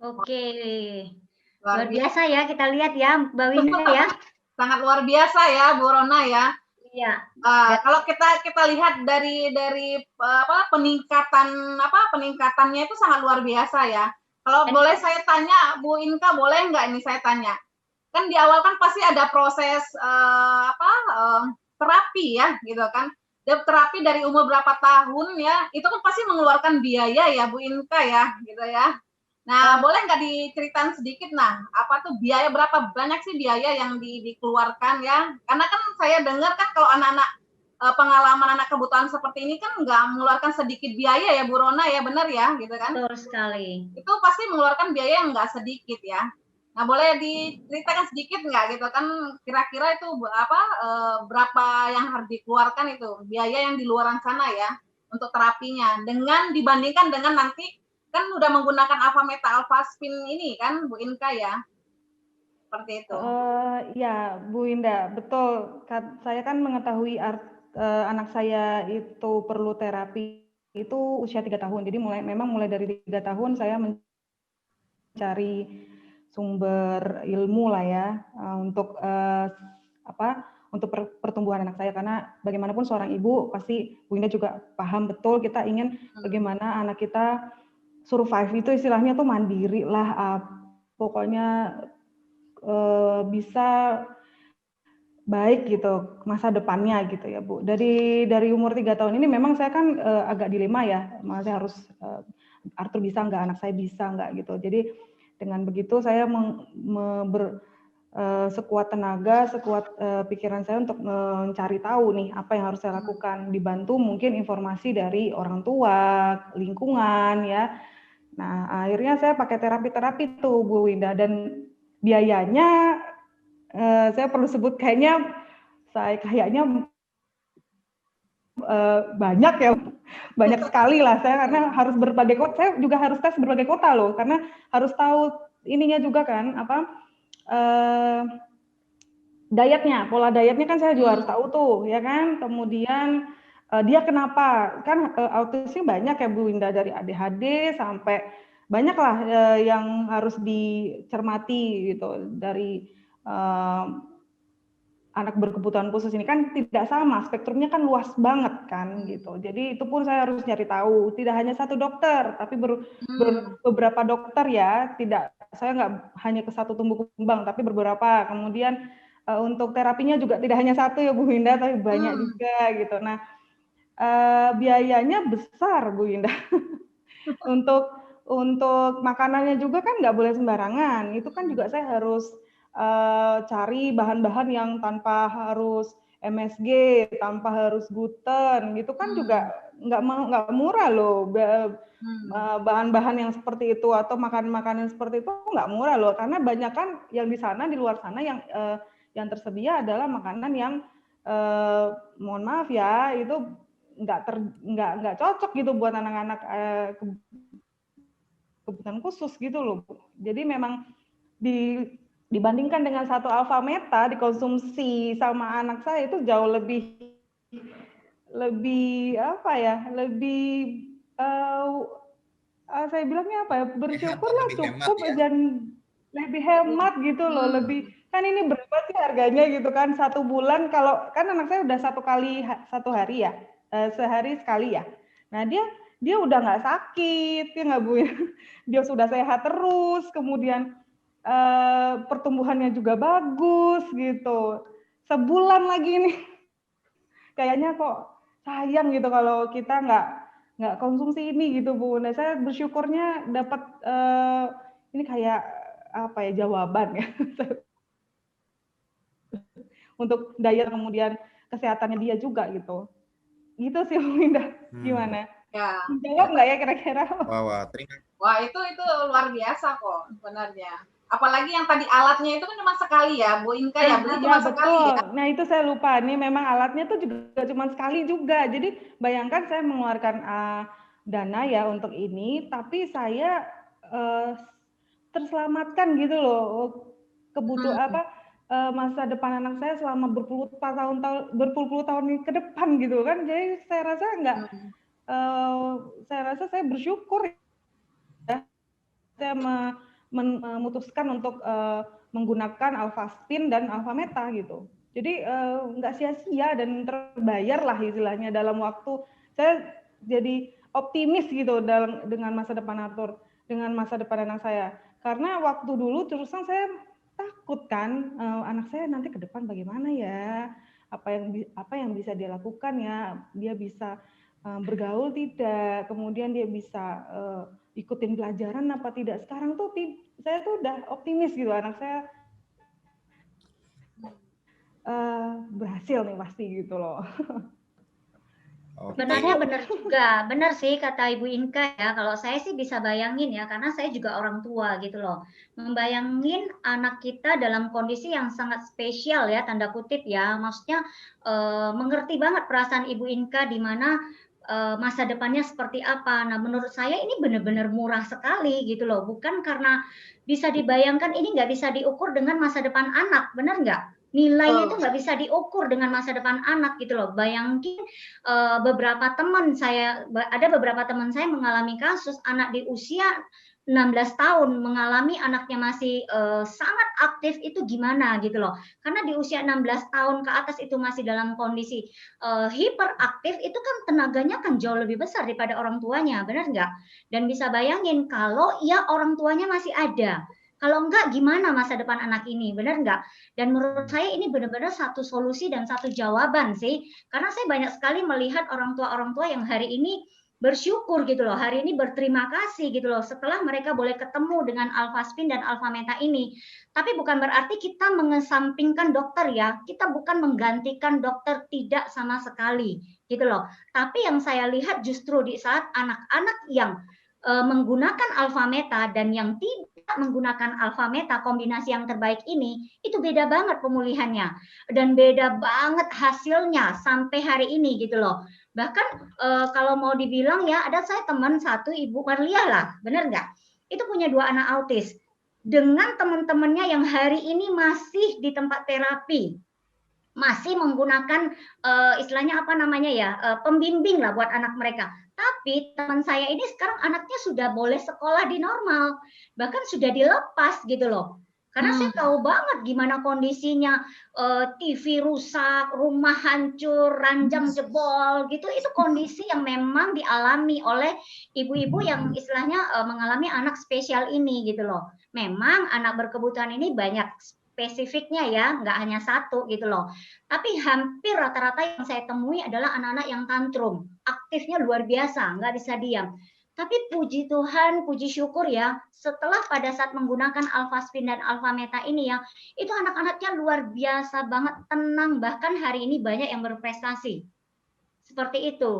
Oke, luar biasa ya kita lihat ya Mbak Winda ya. Sangat luar biasa ya Bu Rona ya. Iya. Kalau kita lihat dari peningkatannya itu sangat luar biasa ya. Kalau boleh saya tanya Bu Inka, boleh nggak ini saya tanya? Kan di awal kan pasti ada proses terapi ya gitu kan. Terapi dari umur berapa tahun ya, itu kan pasti mengeluarkan biaya ya Bu Inka ya gitu ya. Nah, boleh nggak diceritain sedikit, apa tuh biaya, berapa banyak sih biaya yang dikeluarkan ya? Karena kan saya dengar kan kalau anak-anak pengalaman anak kebutuhan seperti ini kan nggak mengeluarkan sedikit biaya ya Bu Rona ya, benar ya gitu kan? Betul sekali. Itu pasti mengeluarkan biaya yang nggak sedikit ya. Nah, boleh diceritakan sedikit nggak gitu kan, kira-kira itu berapa yang harus dikeluarkan itu, biaya yang di luaran sana ya, untuk terapinya, dengan dibandingkan dengan nanti kan udah menggunakan Alpha Meta Alpha Spin ini kan Bu Inka ya, seperti itu. Ya Bu Indah, betul. Saya kan mengetahui anak saya itu perlu terapi itu usia 3 tahun. Jadi memang mulai dari 3 tahun saya mencari sumber ilmu lah ya untuk untuk pertumbuhan anak saya, karena bagaimanapun seorang ibu pasti Bu Indah juga paham betul kita ingin bagaimana anak kita survive itu istilahnya tuh mandiri lah, pokoknya bisa baik gitu masa depannya gitu ya Bu. Dari umur 3 tahun ini memang saya kan agak dilema ya, saya harus Arthur bisa nggak, anak saya bisa nggak gitu. Jadi dengan begitu saya sekuat tenaga, sekuat pikiran saya untuk mencari tahu nih apa yang harus saya lakukan, dibantu mungkin informasi dari orang tua, lingkungan ya. Nah akhirnya saya pakai terapi tuh Bu Winda, dan biayanya saya perlu sebut kayaknya banyak ya, banyak sekali lah saya, karena harus berbagai kota, saya juga harus tes berbagai kota loh, karena harus tahu ininya juga kan pola dietnya kan saya juga harus tahu tuh ya kan. Kemudian dia kenapa kan autisnya banyak ya Bu Winda, dari ADHD sampai banyak lah yang harus dicermati gitu, dari anak berkebutuhan khusus ini kan tidak sama, spektrumnya kan luas banget kan gitu. Jadi itu pun saya harus nyari tahu, tidak hanya satu dokter tapi beberapa dokter ya, saya nggak hanya ke satu tumbuh kembang tapi beberapa. Kemudian untuk terapinya juga tidak hanya satu ya Bu Winda, tapi banyak juga gitu. Nah biayanya besar Bu Winda. Untuk makanannya juga kan nggak boleh sembarangan, itu kan juga saya harus cari bahan-bahan yang tanpa harus MSG, tanpa harus gluten, gitu kan juga nggak murah loh. Bahan-bahan yang seperti itu atau makanan seperti itu nggak murah loh, karena banyak kan yang di sana, di luar sana yang tersedia adalah makanan yang mohon maaf ya, itu nggak cocok gitu buat anak-anak kebutuhan khusus gitu loh. Jadi memang dibandingkan dengan satu alfa meta dikonsumsi sama anak saya itu jauh lebih apa ya, saya bilangnya apa ya, bersyukurlah cukup dan lebih hemat gitu loh, lebih kan ini berapa sih harganya gitu kan, 1 bulan kalau kan anak saya udah 1 hari ya, sehari sekali ya. Nah dia udah nggak sakit ya nggak Bu, dia sudah sehat terus, kemudian pertumbuhannya juga bagus gitu. Sebulan lagi nih kayaknya kok sayang gitu kalau kita nggak konsumsi ini gitu Bu. Nah saya bersyukurnya dapat ini kayak apa ya, jawaban ya untuk diet, kemudian kesehatannya dia juga gitu. Gitu sih Bu Indah. Gimana? Ya. Jawab nggak ya kira-kira? Wah itu luar biasa kok sebenarnya. Apalagi yang tadi alatnya itu kan cuma sekali ya, Bu Inka ya, beli cuma sekali ya. Nah itu saya lupa, nih memang alatnya tuh juga cuma sekali juga. Jadi bayangkan saya mengeluarkan dana ya untuk ini, tapi saya terselamatkan gitu loh, masa depan anak saya selama berpuluh-puluh tahun ke depan gitu kan. Jadi saya rasa saya bersyukur ya, saya memutuskan untuk menggunakan Alphaspin dan Alphameta gitu. Jadi nggak sia-sia dan terbayar lah istilahnya dalam waktu. Saya jadi optimis gitu dengan masa depan Arthur, dengan masa depan anak saya. Karena waktu dulu terus terang saya takut kan, anak saya nanti ke depan bagaimana ya, apa yang bisa dia lakukan ya, dia bisa bergaul tidak, kemudian dia bisa ikutin pelajaran apa tidak. Sekarang tuh saya tuh udah optimis gitu, anak saya berhasil nih pasti gitu loh. Sebenarnya benar juga, benar sih kata Ibu Inka ya. Kalau saya sih bisa bayangin ya, karena saya juga orang tua gitu loh. Membayangin anak kita dalam kondisi yang sangat spesial ya, tanda kutip ya. Maksudnya mengerti banget perasaan Ibu Inka di mana masa depannya seperti apa. Nah menurut saya ini benar-benar murah sekali gitu loh. Bukan karena bisa dibayangkan, ini nggak bisa diukur dengan masa depan anak, benar nggak? Nilainya itu nggak bisa diukur dengan masa depan anak gitu loh. Bayangin ada beberapa teman saya mengalami kasus anak di usia 16 tahun mengalami anaknya masih sangat aktif itu gimana gitu loh. Karena di usia 16 tahun ke atas itu masih dalam kondisi hiperaktif, itu kan tenaganya kan jauh lebih besar daripada orang tuanya, benar nggak? Dan bisa bayangin kalau ya orang tuanya masih ada. Kalau enggak gimana masa depan anak ini, benar nggak? Dan menurut saya ini benar-benar satu solusi dan satu jawaban sih. Karena saya banyak sekali melihat orang tua yang hari ini bersyukur gitu loh, hari ini berterima kasih gitu loh setelah mereka boleh ketemu dengan alfaspin dan alfameta ini. Tapi bukan berarti kita mengesampingkan dokter ya, kita bukan menggantikan dokter, tidak sama sekali gitu loh. Tapi yang saya lihat justru di saat anak-anak yang menggunakan alfameta dan yang tidak menggunakan alfameta, kombinasi yang terbaik ini, itu beda banget pemulihannya dan beda banget hasilnya sampai hari ini gitu loh. Bahkan kalau mau dibilang ya, ada saya teman satu, Ibu Marlia lah, benar nggak? Itu punya 2 anak autis. Dengan teman-temannya yang hari ini masih di tempat terapi, masih menggunakan istilahnya apa namanya ya, pembimbing lah buat anak mereka. Tapi teman saya ini sekarang anaknya sudah boleh sekolah di normal, bahkan sudah dilepas gitu loh. Karena saya tahu banget gimana kondisinya, TV rusak, rumah hancur, ranjang jebol gitu. Itu kondisi yang memang dialami oleh ibu-ibu yang istilahnya mengalami anak spesial ini gitu loh. Memang anak berkebutuhan ini banyak spesifiknya ya, nggak hanya satu gitu loh. Tapi hampir rata-rata yang saya temui adalah anak-anak yang tantrum, aktifnya luar biasa, nggak bisa diam. Tapi puji Tuhan, puji syukur ya, setelah pada saat menggunakan alfaspin dan alfameta ini ya, itu anak-anaknya luar biasa banget, tenang, bahkan hari ini banyak yang berprestasi. Seperti itu,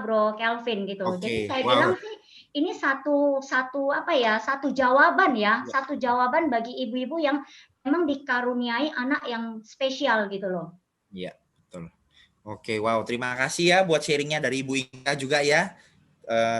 Bro Kelvin gitu. Jadi saya bilang sih ini satu apa ya, satu jawaban ya, satu jawaban bagi ibu-ibu yang memang dikaruniai anak yang spesial gitu loh. Iya, betul. Oke, wow, terima kasih ya buat sharingnya dari Ibu Inka juga ya.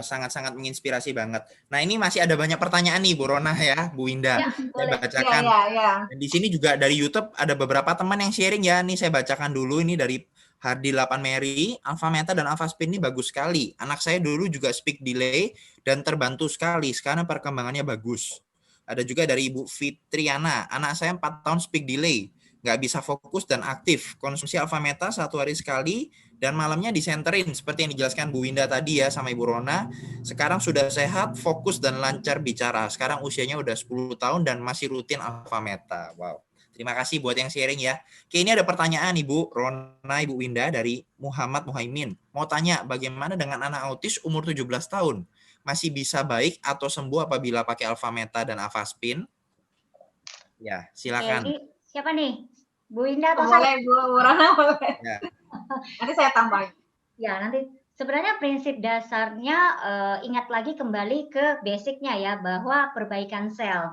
Sangat-sangat menginspirasi banget. Nah, ini masih ada banyak pertanyaan nih Bu Rona ya, Bu Indah. Ya, saya boleh. bacakan. Ya. Dan di sini juga dari YouTube ada beberapa teman yang sharing ya. Nih saya bacakan dulu, ini dari Hardi 8 Mary, alfameta dan alfaspin ini bagus sekali. Anak saya dulu juga speak delay dan terbantu sekali. Sekarang perkembangannya bagus. Ada juga dari Ibu Fitriana, anak saya 4 tahun speak delay, nggak bisa fokus dan aktif. Konsumsi alfameta 1 hari sekali dan malamnya disenterin seperti yang dijelaskan Bu Winda tadi ya sama Ibu Rona. Sekarang sudah sehat, fokus dan lancar bicara. Sekarang usianya udah 10 tahun dan masih rutin alfameta. Wow. Terima kasih buat yang sharing ya. Oke, ini ada pertanyaan Ibu Rona, Ibu Winda dari Muhammad Muhaimin. Mau tanya bagaimana dengan anak autis umur 17 tahun? Masih bisa baik atau sembuh apabila pakai alfameta dan alfaspin? Ya, silakan. Oke, ini siapa nih? Bu Winda atau boleh, Bu Rona boleh. Ya. Nanti saya tambahin. Ya, nanti sebenarnya prinsip dasarnya ingat lagi kembali ke basicnya ya, bahwa perbaikan sel.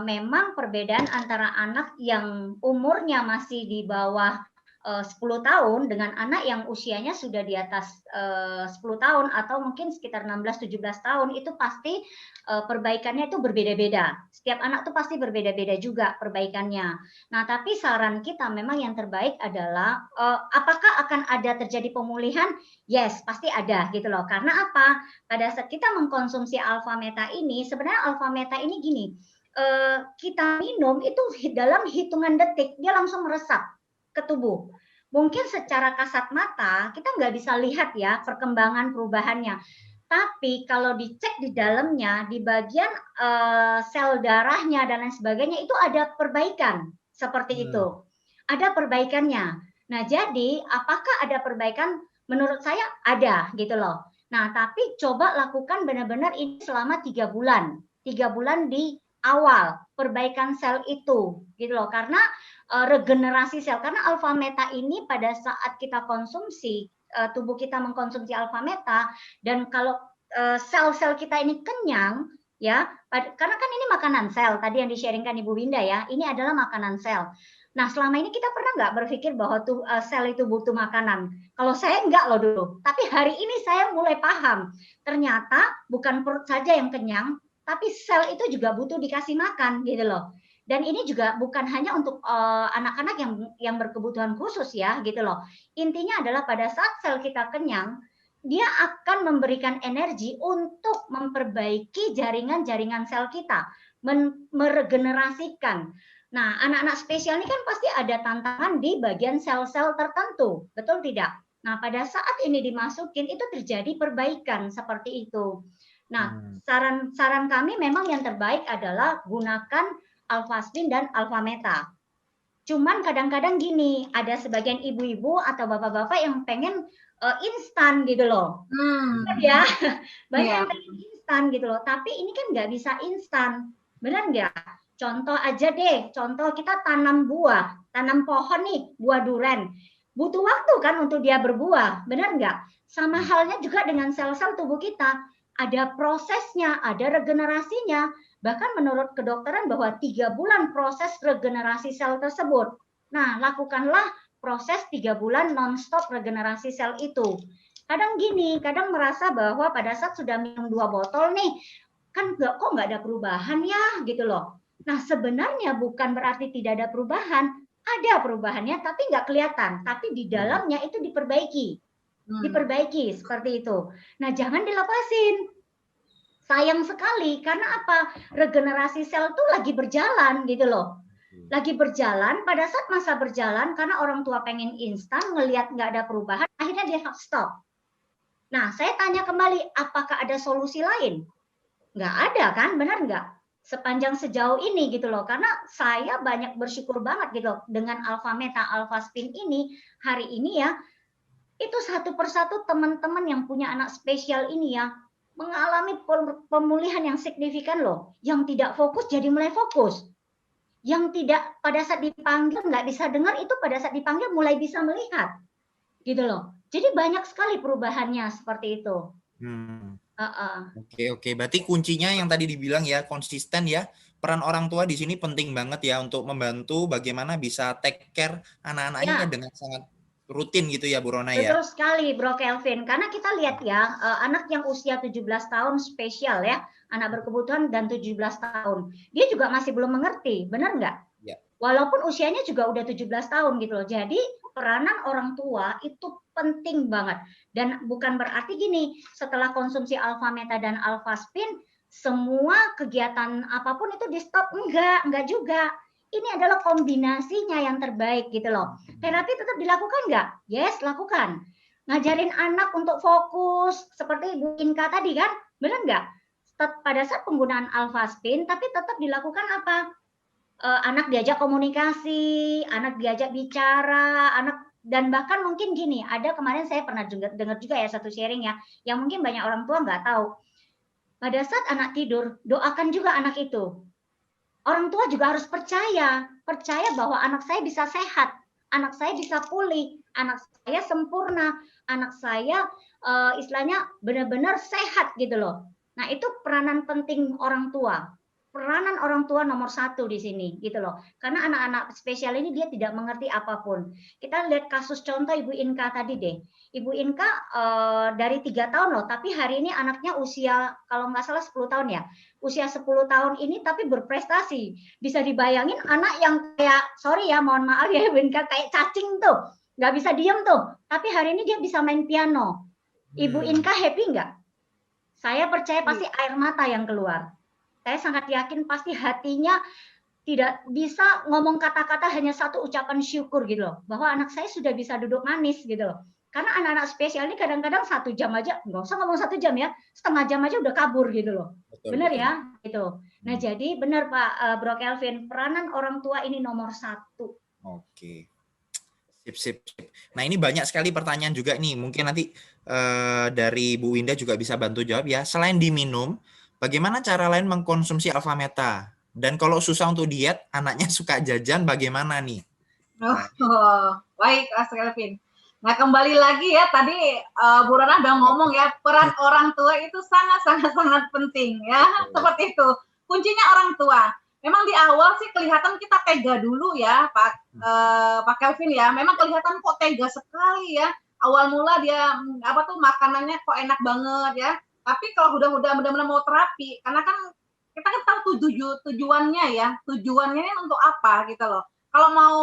Memang perbedaan antara anak yang umurnya masih di bawah 10 tahun dengan anak yang usianya sudah di atas 10 tahun atau mungkin sekitar 16-17 tahun, itu pasti perbaikannya itu berbeda-beda. Setiap anak tuh pasti berbeda-beda juga perbaikannya. Nah, tapi saran kita memang yang terbaik adalah apakah akan ada terjadi pemulihan? Yes, pasti ada gitu loh. Karena apa? Pada saat kita mengkonsumsi alfameta ini, sebenarnya alfameta ini gini, kita minum itu dalam hitungan detik dia langsung meresap ke tubuh. Mungkin secara kasat mata kita nggak bisa lihat ya perkembangan perubahannya. Tapi kalau dicek di dalamnya, di bagian sel darahnya dan lain sebagainya itu ada perbaikan seperti itu. Ada perbaikannya. Nah, jadi apakah ada perbaikan? Menurut saya ada gitu loh. Nah, tapi coba lakukan benar-benar ini selama 3 bulan. 3 bulan di awal perbaikan sel itu gitu loh. Karena regenerasi sel, karena alfameta ini pada saat kita konsumsi, tubuh kita mengkonsumsi alfameta, dan kalau sel-sel kita ini kenyang ya, karena kan ini makanan sel tadi yang di-sharingkan Ibu Winda ya, ini adalah makanan sel. Nah, selama ini kita pernah nggak berpikir bahwa sel itu butuh makanan? Kalau saya nggak loh dulu, tapi hari ini saya mulai paham, ternyata bukan perut saja yang kenyang, tapi sel itu juga butuh dikasih makan gitu loh. Dan ini juga bukan hanya untuk anak-anak yang berkebutuhan khusus ya gitu loh. Intinya adalah pada saat sel kita kenyang, dia akan memberikan energi untuk memperbaiki jaringan-jaringan sel kita, meregenerasikan. Nah, anak-anak spesial ini kan pasti ada tantangan di bagian sel-sel tertentu, betul tidak? Nah, pada saat ini dimasukin itu terjadi perbaikan seperti itu. Nah, saran kami memang yang terbaik adalah gunakan alfaspin dan alfameta. Cuman kadang-kadang gini, ada sebagian ibu-ibu atau bapak-bapak yang pengen instan gitu loh. Ya, banyak yang pengen instan gitu loh. Tapi ini kan nggak bisa instan, benar nggak? Contoh aja deh, contoh kita tanam buah, tanam pohon nih, buah duren. Butuh waktu kan untuk dia berbuah, benar nggak? Sama halnya juga dengan sel-sel tubuh kita. Ada prosesnya, ada regenerasinya. Bahkan menurut kedokteran bahwa 3 bulan proses regenerasi sel tersebut. Nah, lakukanlah proses 3 bulan non-stop regenerasi sel itu. Kadang gini, kadang merasa bahwa pada saat sudah minum 2 botol nih, kan kok nggak ada perubahan ya gitu loh. Nah, sebenarnya bukan berarti tidak ada perubahan, ada perubahannya tapi nggak kelihatan, tapi di dalamnya itu diperbaiki. Diperbaiki seperti itu. Nah, jangan dilepasin. Sayang sekali karena apa? Regenerasi sel tuh lagi berjalan gitu loh. Lagi berjalan, pada saat masa berjalan karena orang tua pengen instan, ngelihat nggak ada perubahan, akhirnya dia stop. Nah, saya tanya kembali, apakah ada solusi lain? Nggak ada kan, benar nggak? Sepanjang sejauh ini gitu loh, karena saya banyak bersyukur banget gitu loh, dengan alfameta, alfaspin ini, hari ini ya, itu satu persatu teman-teman yang punya anak spesial ini ya, mengalami pemulihan yang signifikan loh, yang tidak fokus jadi mulai fokus, yang tidak pada saat dipanggil nggak bisa dengar, itu pada saat dipanggil mulai bisa melihat, gitu loh. Jadi banyak sekali perubahannya seperti itu. Oke. Berarti kuncinya yang tadi dibilang ya, konsisten ya. Peran orang tua di sini penting banget ya untuk membantu bagaimana bisa take care anak-anaknya dengan sangat rutin gitu ya, Bu Rona ya. Betul sekali, Bro Kelvin. Karena kita lihat ya, anak yang usia 17 tahun spesial ya, anak berkebutuhan dan 17 tahun. Dia juga masih belum mengerti, benar nggak? Ya. Walaupun usianya juga udah 17 tahun gitu loh. Jadi peranan orang tua itu penting banget. Dan bukan berarti gini, setelah konsumsi alfameta dan alfaspin, semua kegiatan apapun itu di stop. Enggak juga. Ini adalah kombinasinya yang terbaik gitu loh. Terapi tetap dilakukan nggak? Yes, lakukan. Ngajarin anak untuk fokus, seperti Ibu Inka tadi kan, benar nggak? Pada saat penggunaan alfaspin, tapi tetap dilakukan apa? Anak diajak komunikasi, anak diajak bicara, anak dan bahkan mungkin gini, ada kemarin saya pernah dengar juga ya satu sharing ya, yang mungkin banyak orang tua nggak tahu. Pada saat anak tidur, doakan juga anak itu. Orang tua juga harus percaya bahwa anak saya bisa sehat, anak saya bisa pulih, anak saya sempurna, anak saya istilahnya benar-benar sehat gitu loh. Nah, itu peranan penting orang tua. Peranan orang tua nomor 1 di sini gitu loh. Karena anak-anak spesial ini dia tidak mengerti apapun. Kita lihat kasus contoh Ibu Inka tadi deh. Ibu Inka dari 3 tahun loh, tapi hari ini anaknya usia kalau nggak salah 10 tahun ya. Usia 10 tahun ini tapi berprestasi. Bisa dibayangin anak yang kayak, sorry ya, mohon maaf ya Ibu Inka, kayak cacing tuh. Nggak bisa diem tuh. Tapi hari ini dia bisa main piano. Ibu Inka happy nggak? Saya percaya pasti air mata yang keluar. Saya sangat yakin pasti hatinya tidak bisa ngomong kata-kata hanya satu ucapan syukur gitu loh. Bahwa anak saya sudah bisa duduk manis gitu loh. Karena anak-anak spesial ini kadang-kadang 1 jam aja, nggak usah ngomong 1 jam ya, setengah jam aja udah kabur gitu loh. Benar ya? Gitu. Nah jadi benar Pak Bro Kelvin, peranan orang tua ini nomor 1. Oke. Sip. Nah ini banyak sekali pertanyaan juga nih, mungkin nanti dari Bu Winda juga bisa bantu jawab ya. Selain diminum, bagaimana cara lain mengkonsumsi alfameta? Dan kalau susah untuk diet, anaknya suka jajan, bagaimana nih? Baik, Mas Kelvin. Nah kembali lagi ya, tadi Bu Rona udah ngomong ya, peran orang tua itu sangat penting ya, seperti itu. Kuncinya orang tua. Memang di awal sih kelihatan kita tega dulu ya, Pak Kelvin ya. Memang kelihatan kok tega sekali ya. Awal mula dia makanannya kok enak banget ya. Tapi kalau udah benar-benar mau terapi, karena kan kita kan tahu tujuannya ya. Tujuannya ini untuk apa gitu loh. Kalau mau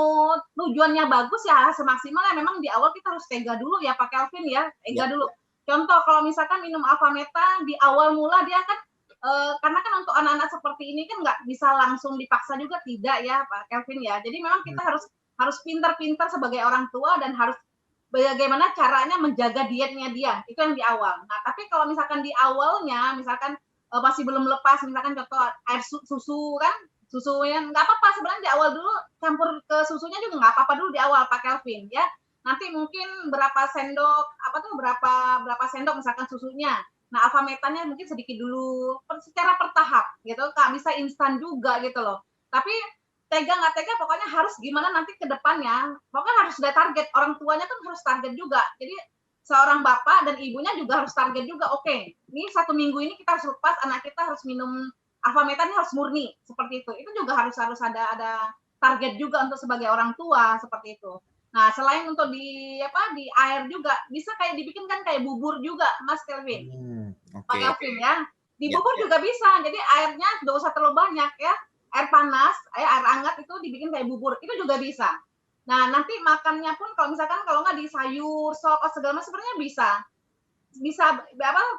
tujuannya bagus ya semaksimal ya memang di awal kita harus tega dulu ya Pak Kelvin ya. Tega dulu. Contoh kalau misalkan minum alpha meta di awal mula dia kan karena kan untuk anak-anak seperti ini kan nggak bisa langsung dipaksa juga, tidak ya Pak Kelvin ya. Jadi memang kita harus pintar-pintar sebagai orang tua dan harus bagaimana caranya menjaga dietnya dia, itu yang di awal. Nah tapi kalau misalkan di awalnya misalkan masih belum lepas, misalkan contoh air susu kan, susu yang nggak apa-apa sebenarnya di awal dulu, campur ke susunya juga nggak apa-apa dulu di awal Pak Kelvin ya. Nanti mungkin berapa sendok berapa sendok misalkan susunya. Nah, alpha metanya mungkin sedikit dulu, secara bertahap gitu, Kak. Bisa instan juga gitu loh. Tapi tega nggak tega, pokoknya harus gimana nanti ke depannya. Pokoknya harus sudah target. Orang tuanya kan harus target juga. Jadi seorang bapak dan ibunya juga harus target juga. Oke, ini 1 minggu ini kita harus lepas, anak kita harus minum alpha meta ini harus murni seperti itu. Itu juga harus ada target juga untuk sebagai orang tua seperti itu. Nah, selain untuk di air juga bisa kayak dibikin kan kayak bubur juga, Mas Kelvin. Pak Kelvin ya. Di bubur juga bisa. Jadi airnya nggak usah terlalu banyak ya. Air panas, air hangat itu dibikin kayak bubur. Itu juga bisa. Nah, nanti makannya pun kalau misalkan kalau nggak di sayur, sop, segala macam sebenarnya bisa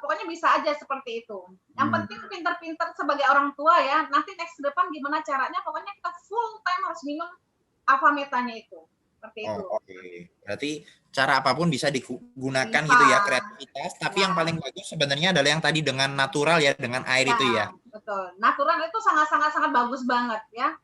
pokoknya bisa aja seperti itu. Yang penting pintar-pintar sebagai orang tua ya. Nanti next ke depan gimana caranya, pokoknya kita full time harus minum alpha metanya itu. Seperti itu. Oke. Berarti cara apapun bisa digunakan gitu ya, kreativitas. Tapi yang paling bagus sebenarnya adalah yang tadi dengan natural ya, dengan air itu ya. Betul. Natural itu sangat bagus banget ya.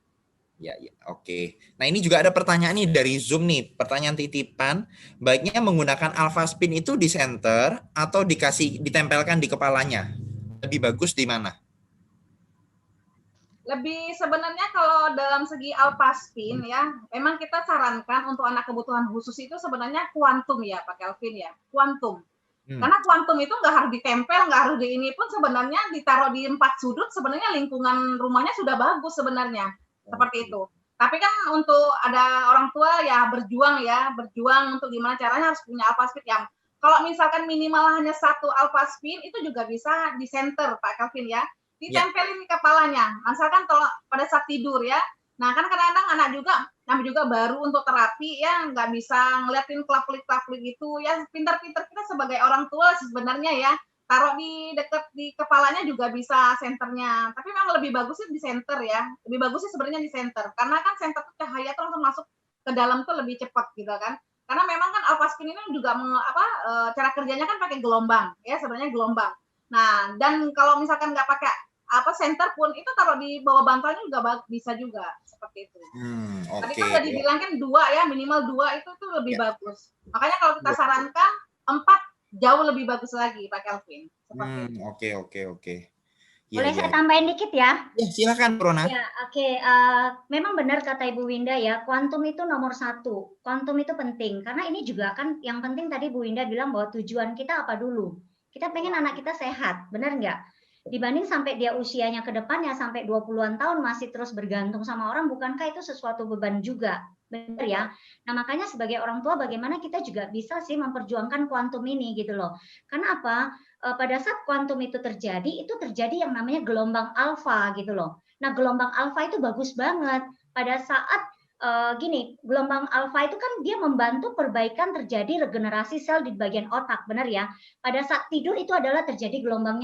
Ya, oke. Nah, ini juga ada pertanyaan nih dari Zoom nih, pertanyaan titipan. Baiknya menggunakan alpha spin itu di center atau ditempelkan di kepalanya? Lebih bagus di mana? Lebih sebenarnya kalau dalam segi alpha spin ya, memang kita sarankan untuk anak kebutuhan khusus itu sebenarnya kuantum ya Pak Kelvin ya, kuantum. Karena kuantum itu nggak harus ditempel, nggak harus di ini pun sebenarnya ditaruh di 4 sudut, sebenarnya lingkungan rumahnya sudah bagus sebenarnya, seperti itu. Tapi kan untuk ada orang tua ya berjuang untuk gimana caranya harus punya alpha spin yang kalau misalkan minimal hanya 1 alpha spin itu juga bisa di center Pak Kelvin ya. Ditempelin di kepalanya. Misalkan kalau pada saat tidur ya. Nah, kan kadang-kadang anak juga baru untuk terapi ya, nggak bisa ngeliatin klap-klip gitu ya. Pintar-pintar kita sebagai orang tua sebenarnya ya, taruh di dekat di kepalanya juga bisa senternya. Tapi memang lebih bagusnya di center ya. Lebih bagusnya sebenarnya di center. Karena kan center tuh cahaya tuh langsung masuk ke dalam tuh lebih cepat gitu kan. Karena memang kan alpha spin ini juga cara kerjanya kan pakai gelombang ya, sebenarnya gelombang. Nah, dan kalau misalkan nggak pakai center pun itu taruh di bawah bantalnya juga bisa juga seperti itu. Tadi kan udah dibilang kan 2 ya, minimal 2 itu lebih bagus. Makanya kalau kita sarankan 4 jauh lebih bagus lagi Pak Kelvin. Oke. Boleh saya tambahin dikit ya? Ya, silakan Rona. Ya, oke. Memang benar kata Ibu Winda ya, kuantum itu nomor 1. Kuantum itu penting karena ini juga kan yang penting tadi Bu Winda bilang bahwa tujuan kita apa dulu. Kita pengen anak kita sehat, benar nggak? Dibanding sampai dia usianya ke depannya sampai 20-an tahun masih terus bergantung sama orang, bukankah itu sesuatu beban juga? Benar ya? Nah, makanya sebagai orang tua bagaimana kita juga bisa sih memperjuangkan kuantum ini gitu loh. Karena apa? Pada saat kuantum itu terjadi yang namanya gelombang alfa gitu loh. Nah, gelombang alfa itu bagus banget. Pada saat gelombang alfa itu kan dia membantu perbaikan terjadi regenerasi sel di bagian otak, benar ya? Pada saat tidur itu adalah terjadi gelombang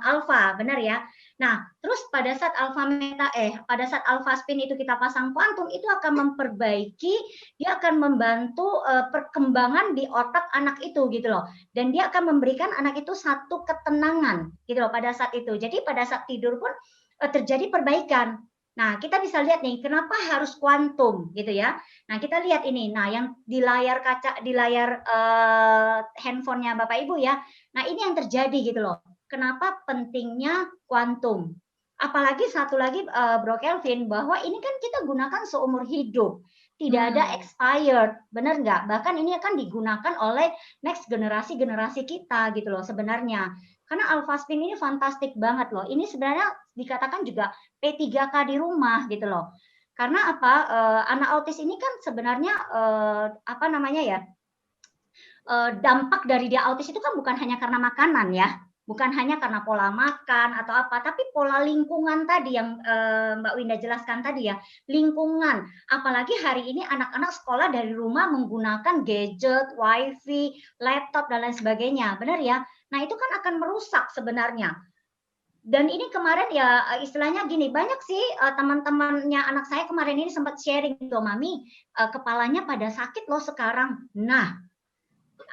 alfa, benar ya? Nah, terus pada saat alpha spin itu kita pasang kuantum, itu akan memperbaiki, dia akan membantu perkembangan di otak anak itu gitu loh. Dan dia akan memberikan anak itu satu ketenangan gitu loh pada saat itu. Jadi pada saat tidur pun terjadi perbaikan. Nah, kita bisa lihat nih, kenapa harus kuantum gitu ya. Nah, kita lihat ini. Nah, yang di layar handphonenya Bapak Ibu ya. Nah, ini yang terjadi gitu loh. Kenapa pentingnya kuantum? Apalagi satu lagi Bro Kelvin, bahwa ini kan kita gunakan seumur hidup. Tidak ada expired, benar nggak? Bahkan ini akan digunakan oleh next generasi kita gitu loh sebenarnya. Karena alpha spin ini fantastik banget loh. Ini sebenarnya dikatakan juga P3K di rumah gitu loh. Karena apa? Anak autis ini kan sebenarnya dampak dari dia autis itu kan bukan hanya karena makanan ya. Bukan hanya karena pola makan atau apa, tapi pola lingkungan tadi yang Mbak Winda jelaskan tadi ya, lingkungan. Apalagi hari ini anak-anak sekolah dari rumah menggunakan gadget, wifi, laptop, dan lain sebagainya. Benar ya? Nah, itu kan akan merusak sebenarnya. Dan ini kemarin ya istilahnya gini, banyak sih teman-temannya anak saya kemarin ini sempat sharing gitu, Mami, kepalanya pada sakit loh sekarang. Nah,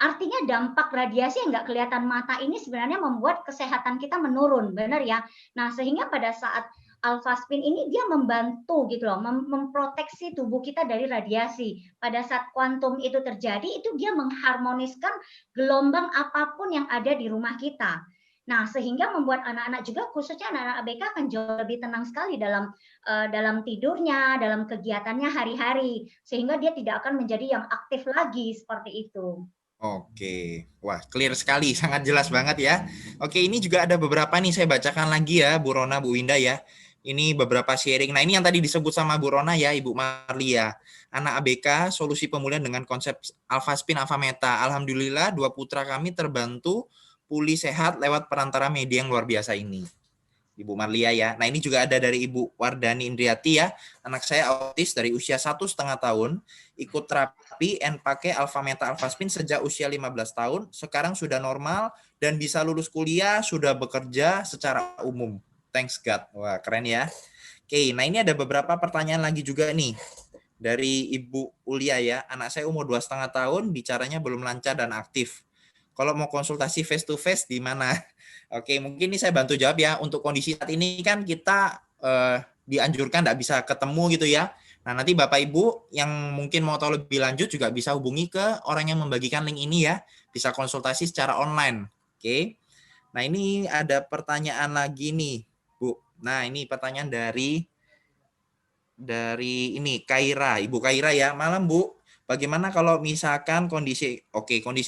artinya dampak radiasi yang nggak kelihatan mata ini sebenarnya membuat kesehatan kita menurun, benar ya? Nah, sehingga pada saat alpha spin ini dia membantu gitu loh, memproteksi tubuh kita dari radiasi. Pada saat kuantum itu terjadi, itu dia mengharmoniskan gelombang apapun yang ada di rumah kita. Nah, sehingga membuat anak-anak juga, khususnya anak-anak ABK akan jauh lebih tenang sekali dalam tidurnya, dalam kegiatannya hari-hari, sehingga dia tidak akan menjadi yang aktif lagi seperti itu. Oke, wah clear sekali, sangat jelas banget ya. Oke, ini juga ada beberapa nih saya bacakan lagi ya, Bu Rona, Bu Winda ya. Ini beberapa sharing. Nah, ini yang tadi disebut sama Bu Rona ya, Ibu Marlia. Anak ABK, solusi pemulihan dengan konsep alpha spin, alpha meta. Alhamdulillah, 2 putra kami terbantu pulih sehat lewat perantara media yang luar biasa ini. Ibu Marlia ya. Nah, ini juga ada dari Ibu Wardani Indriati ya. Anak saya autis dari usia 1,5 tahun, ikut terapi and pakai alpha meta alpha spin sejak usia 15 tahun, sekarang sudah normal dan bisa lulus kuliah, sudah bekerja secara umum. Thanks God. Wah, keren ya. Oke, nah ini ada beberapa pertanyaan lagi juga nih. Dari Ibu Ulia ya, anak saya umur 2,5 tahun, bicaranya belum lancar dan aktif. Kalau mau konsultasi face to face di mana? Oke, mungkin ini saya bantu jawab ya. Untuk kondisi saat ini kan kita dianjurkan tidak bisa ketemu gitu ya. Nah, nanti Bapak Ibu yang mungkin mau tahu lebih lanjut juga bisa hubungi ke orang yang membagikan link ini ya. Bisa konsultasi secara online. Oke. Nah, ini ada pertanyaan lagi nih, Bu. Nah, ini pertanyaan dari ini Kaira, Ibu Kaira ya. Malam, Bu. Bagaimana kalau misalkan kondisi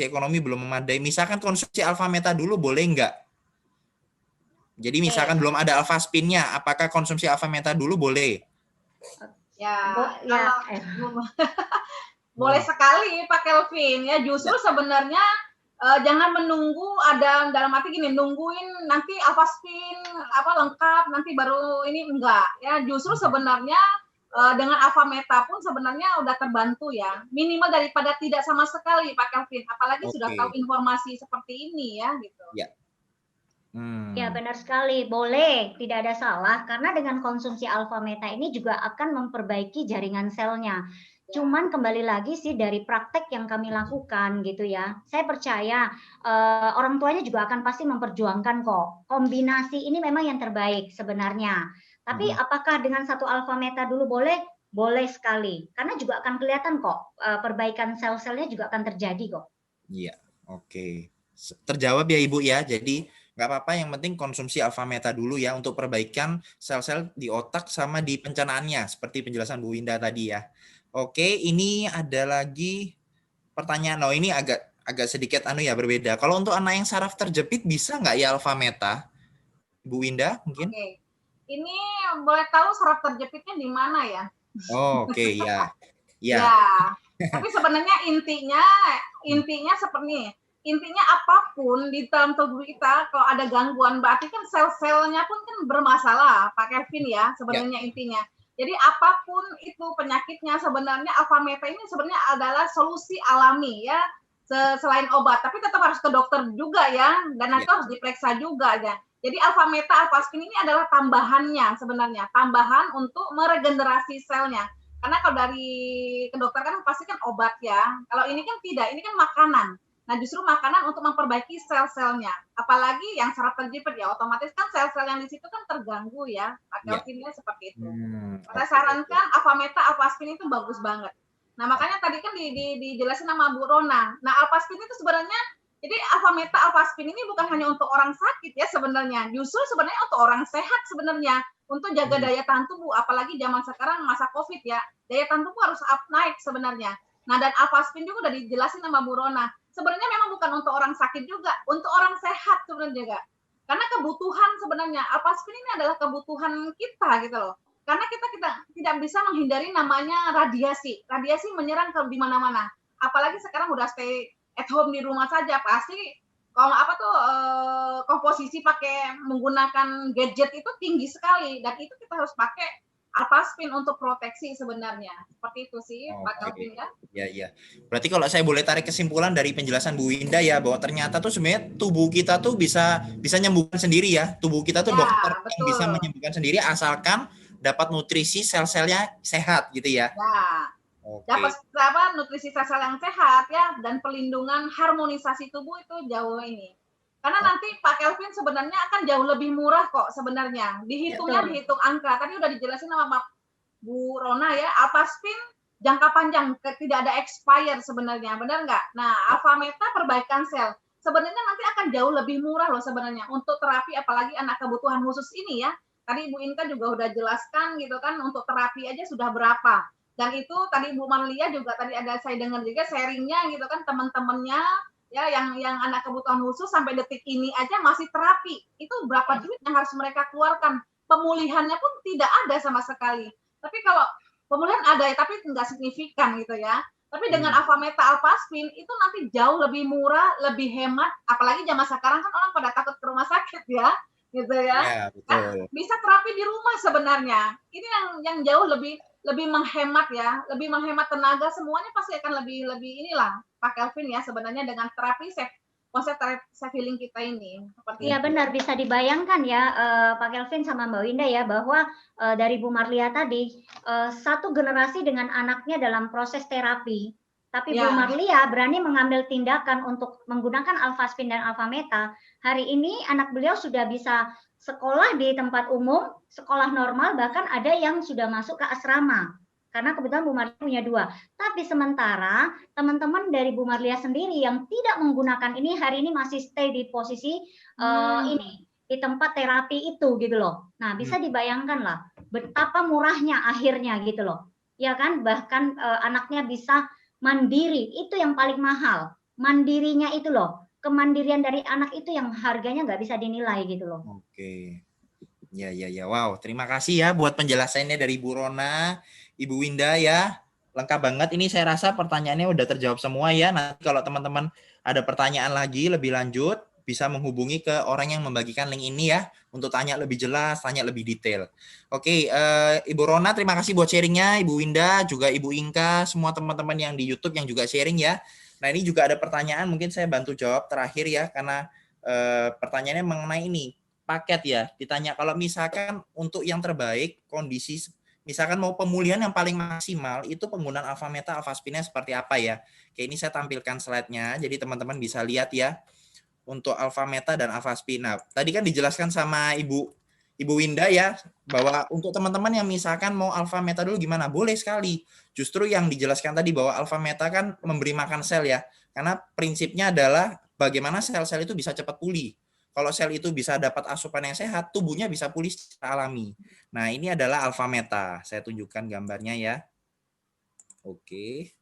ekonomi belum memadai, misalkan konsumsi alpha meta dulu boleh nggak? Jadi misalkan belum ada alpha spin-nya, apakah konsumsi alpha meta dulu boleh? Ya, Ya, boleh sekali Pak Kelvin ya. Justru sebenarnya jangan menunggu ada, dalam arti gini, nungguin nanti alpha spin lengkap nanti baru ini, enggak ya. Justru sebenarnya dengan alpha meta pun sebenarnya udah terbantu ya. Minimal daripada tidak sama sekali Pak Kelvin. Apalagi sudah tahu informasi seperti ini ya gitu. Ya. Ya, benar sekali. Boleh, tidak ada salah. Karena dengan konsumsi alpha meta ini juga akan memperbaiki jaringan selnya. Cuman kembali lagi sih dari praktek yang kami lakukan gitu ya. Saya percaya orang tuanya juga akan pasti memperjuangkan kok. Kombinasi ini memang yang terbaik sebenarnya. Tapi apakah dengan satu alpha meta dulu boleh? Boleh sekali. Karena juga akan kelihatan kok perbaikan sel-selnya juga akan terjadi kok. Iya, oke. Terjawab ya Ibu ya. Jadi nggak apa-apa, yang penting konsumsi alpha meta dulu ya untuk perbaikan sel-sel di otak sama di pencernaannya seperti penjelasan Bu Winda tadi ya. Oke, ini ada lagi pertanyaan. Oh, ini agak sedikit berbeda. Kalau untuk anak yang saraf terjepit bisa nggak ya alpha meta? Bu Winda mungkin? Oke. Ini boleh tahu saraf terjepitnya di mana ya? Oke, ya. Ya. Tapi sebenarnya intinya seperti ini. Intinya apapun di dalam tubuh kita kalau ada gangguan berarti kan sel-selnya pun kan bermasalah Pak Kevin ya sebenarnya intinya. Jadi apapun itu penyakitnya sebenarnya alpha meta ini sebenarnya adalah solusi alami ya, selain obat, tapi tetap harus ke dokter juga ya, dan nanti harus diperiksa juga ya. Jadi alpha meta alpha spin ini adalah tambahannya sebenarnya, tambahan untuk meregenerasi selnya. Karena kalau dari ke dokter kan pasti kan obat ya. Kalau ini kan tidak, ini kan makanan. Nah, justru makanan untuk memperbaiki sel-selnya. Apalagi yang saraf terjepit ya, otomatis kan sel-sel yang di situ kan terganggu ya. Kelvinnya seperti itu. Saya sarankan alpha meta, alpha spin itu bagus banget. Nah, makanya tadi kan dijelasin sama Bu Rona. Nah, alpha spin itu sebenarnya, jadi alpha meta, alpha spin ini bukan hanya untuk orang sakit ya sebenarnya. Justru sebenarnya untuk orang sehat sebenarnya. Untuk jaga daya tahan tubuh. Apalagi zaman sekarang masa COVID ya. Daya tahan tubuh harus up naik sebenarnya. Nah, dan alpha spin juga udah dijelasin sama Bu Rona. Sebenarnya memang bukan untuk orang sakit juga, untuk orang sehat sebenarnya juga. Karena kebutuhan sebenarnya, alpha spin ini adalah kebutuhan kita gitu loh. Karena kita tidak bisa menghindari namanya radiasi. Radiasi menyerang ke di mana-mana. Apalagi sekarang udah stay at home di rumah saja, pasti kalau apa tuh komposisi pakai menggunakan gadget itu tinggi sekali, dan itu kita harus pakai Alphaspin untuk proteksi sebenarnya. Seperti itu sih, Pak Kelvin ya. Ya, ya. Berarti kalau saya boleh tarik kesimpulan dari penjelasan Bu Winda ya, bahwa ternyata tuh sebenarnya tubuh kita tuh bisa nyembuhkan sendiri ya. Tubuh kita tuh Ya, dokter yang betul. bisa menyembuhkan sendiri asalkan dapat nutrisi sel-selnya sehat gitu ya. Ya. Oke. Dapat apa nutrisi sel yang sehat ya, dan pelindungan harmonisasi tubuh itu jauh ini. Karena nanti Pak Kelvin sebenarnya akan jauh lebih murah kok sebenarnya. Dihitungnya dihitung angka. Tadi udah dijelasin sama Bu Rona ya, Alphaspin jangka panjang, tidak ada expire sebenarnya, benar nggak? Nah, Alphameta perbaikan sel. Sebenarnya nanti akan jauh lebih murah loh sebenarnya untuk terapi, apalagi anak kebutuhan khusus ini ya. Tadi Bu Inka juga udah jelaskan gitu kan, untuk terapi aja sudah berapa. Dan itu tadi Bu Marlia juga tadi ada saya dengar juga sharingnya gitu kan, teman-temannya ya yang anak kebutuhan khusus sampai detik ini aja masih terapi. Itu berapa duit yang harus mereka keluarkan? Pemulihannya pun tidak ada sama sekali. Tapi kalau pemulihan ada, tapi nggak signifikan gitu ya. Tapi dengan Alphameta, Alphaspin itu nanti jauh lebih murah, lebih hemat. Apalagi zaman sekarang kan orang pada takut ke rumah sakit ya, gitu ya. Ya, betul. Kan bisa terapi di rumah sebenarnya. Ini yang jauh lebih menghemat ya, lebih menghemat tenaga. Semuanya pasti akan lebih inilah Pak Kelvin ya sebenarnya dengan terapi konsep self healing kita ini. Iya benar, bisa dibayangkan ya Pak Kelvin sama Mbak Winda ya, bahwa dari Bu Marlia tadi satu generasi dengan anaknya dalam proses terapi, tapi Bu Marlia berani mengambil tindakan untuk menggunakan Alphaspin dan Alphameta. Hari ini anak beliau sudah bisa sekolah di tempat umum, sekolah normal, bahkan ada yang sudah masuk ke asrama. Karena kebetulan Bu Marlia punya 2. Tapi sementara teman-teman dari Bu Marlia sendiri yang tidak menggunakan ini hari ini masih stay di posisi ini, di tempat terapi itu gitu loh. Nah, bisa dibayangkan lah betapa murahnya akhirnya gitu loh. Ya kan, bahkan anaknya bisa mandiri, itu yang paling mahal. Mandirinya itu loh, kemandirian dari anak itu yang harganya nggak bisa dinilai gitu loh. Oke. Ya. Wow, terima kasih ya buat penjelasannya dari Bu Rona, Ibu Winda ya. Lengkap banget. Ini saya rasa pertanyaannya udah terjawab semua ya. Nanti kalau teman-teman ada pertanyaan lagi lebih lanjut, bisa menghubungi ke orang yang membagikan link ini ya, untuk tanya lebih jelas, tanya lebih detail. Oke, Ibu Rona terima kasih buat sharingnya, Ibu Winda, juga Ibu Inka, semua teman-teman yang di YouTube yang juga sharing ya. Nah ini juga ada pertanyaan, mungkin saya bantu jawab terakhir ya, karena pertanyaannya mengenai ini, paket ya, ditanya kalau misalkan untuk yang terbaik, kondisi, misalkan mau pemulihan yang paling maksimal, itu penggunaan Alphameta, Alphaspin-nya seperti apa ya. Kayak ini saya tampilkan slide-nya, jadi teman-teman bisa lihat ya, untuk Alphameta dan Alphaspin. Nah, tadi kan dijelaskan sama Ibu Winda ya, bahwa untuk teman-teman yang misalkan mau Alphameta dulu gimana, boleh sekali. Justru yang dijelaskan tadi bahwa Alphameta kan memberi makan sel ya, karena prinsipnya adalah bagaimana sel-sel itu bisa cepat pulih. Kalau sel itu bisa dapat asupan yang sehat, tubuhnya bisa pulih secara alami. Nah, ini adalah Alphameta. Saya tunjukkan gambarnya ya. Oke.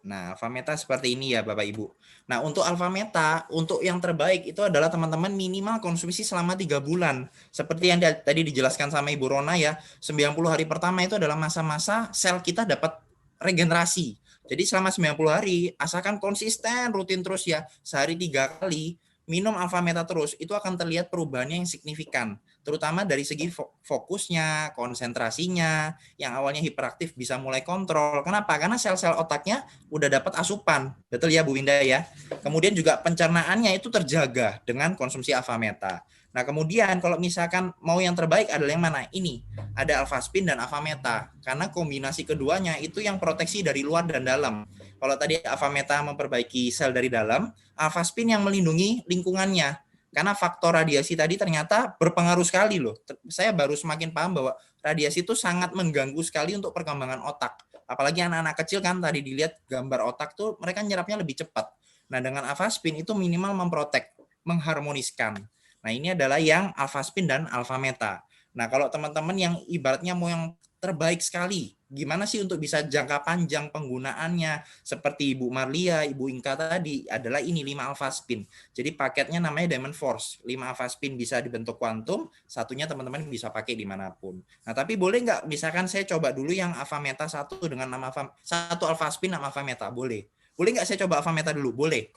Nah, Alphameta seperti ini ya Bapak Ibu. Nah, untuk Alphameta, untuk yang terbaik itu adalah teman-teman minimal konsumsi selama 3 bulan. Seperti yang tadi dijelaskan sama Ibu Rona ya, 90 hari pertama itu adalah masa-masa sel kita dapat regenerasi. Jadi selama 90 hari, asalkan konsisten, rutin terus ya, sehari 3 kali, minum Alphameta terus, itu akan terlihat perubahannya yang signifikan. Terutama dari segi fokusnya, konsentrasinya, yang awalnya hiperaktif bisa mulai kontrol. Kenapa? Karena sel-sel otaknya udah dapat asupan. Betul ya Bu Winda ya? Kemudian juga pencernaannya itu terjaga dengan konsumsi Alphameta. Nah kemudian kalau misalkan mau yang terbaik adalah yang mana? Ini, ada Alphaspin dan Alphameta. Karena kombinasi keduanya itu yang proteksi dari luar dan dalam. Kalau tadi Alphameta memperbaiki sel dari dalam, Alphaspin yang melindungi lingkungannya. Karena faktor radiasi tadi ternyata berpengaruh sekali loh. Saya baru semakin paham bahwa radiasi itu sangat mengganggu sekali untuk perkembangan otak. Apalagi anak-anak kecil kan tadi dilihat gambar otak tuh mereka nyerapnya lebih cepat. Nah dengan Alphaspin itu minimal memprotek, mengharmoniskan. Nah ini adalah yang Alphaspin dan Alphameta. Nah kalau teman-teman yang ibaratnya mau yang terbaik sekali, gimana sih untuk bisa jangka panjang penggunaannya? Seperti Ibu Marlia, Ibu Inka tadi adalah ini 5 Alphaspin. Jadi paketnya namanya Diamond Force. 5 Alphaspin bisa dibentuk kuantum, satunya teman-teman bisa pakai dimanapun. Nah tapi boleh nggak misalkan saya coba dulu yang Alphameta 1 dengan nama 1 Alphaspin nama Alphameta, boleh. Boleh nggak saya coba Alphameta dulu? Boleh.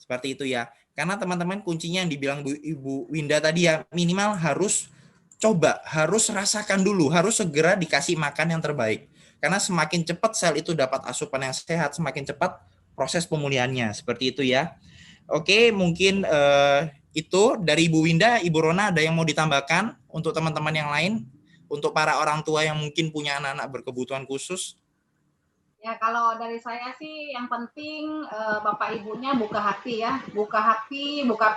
Seperti itu ya. Karena teman-teman kuncinya yang dibilang Ibu Winda tadi ya, minimal harus coba, harus rasakan dulu, harus segera dikasih makan yang terbaik. Karena semakin cepat sel itu dapat asupan yang sehat, semakin cepat proses pemulihannya. Seperti itu ya. Oke, mungkin itu dari Ibu Winda. Ibu Rona ada yang mau ditambahkan untuk teman-teman yang lain? Untuk para orang tua yang mungkin punya anak-anak berkebutuhan khusus? Ya, kalau dari saya sih yang penting Bapak Ibunya buka hati ya, buka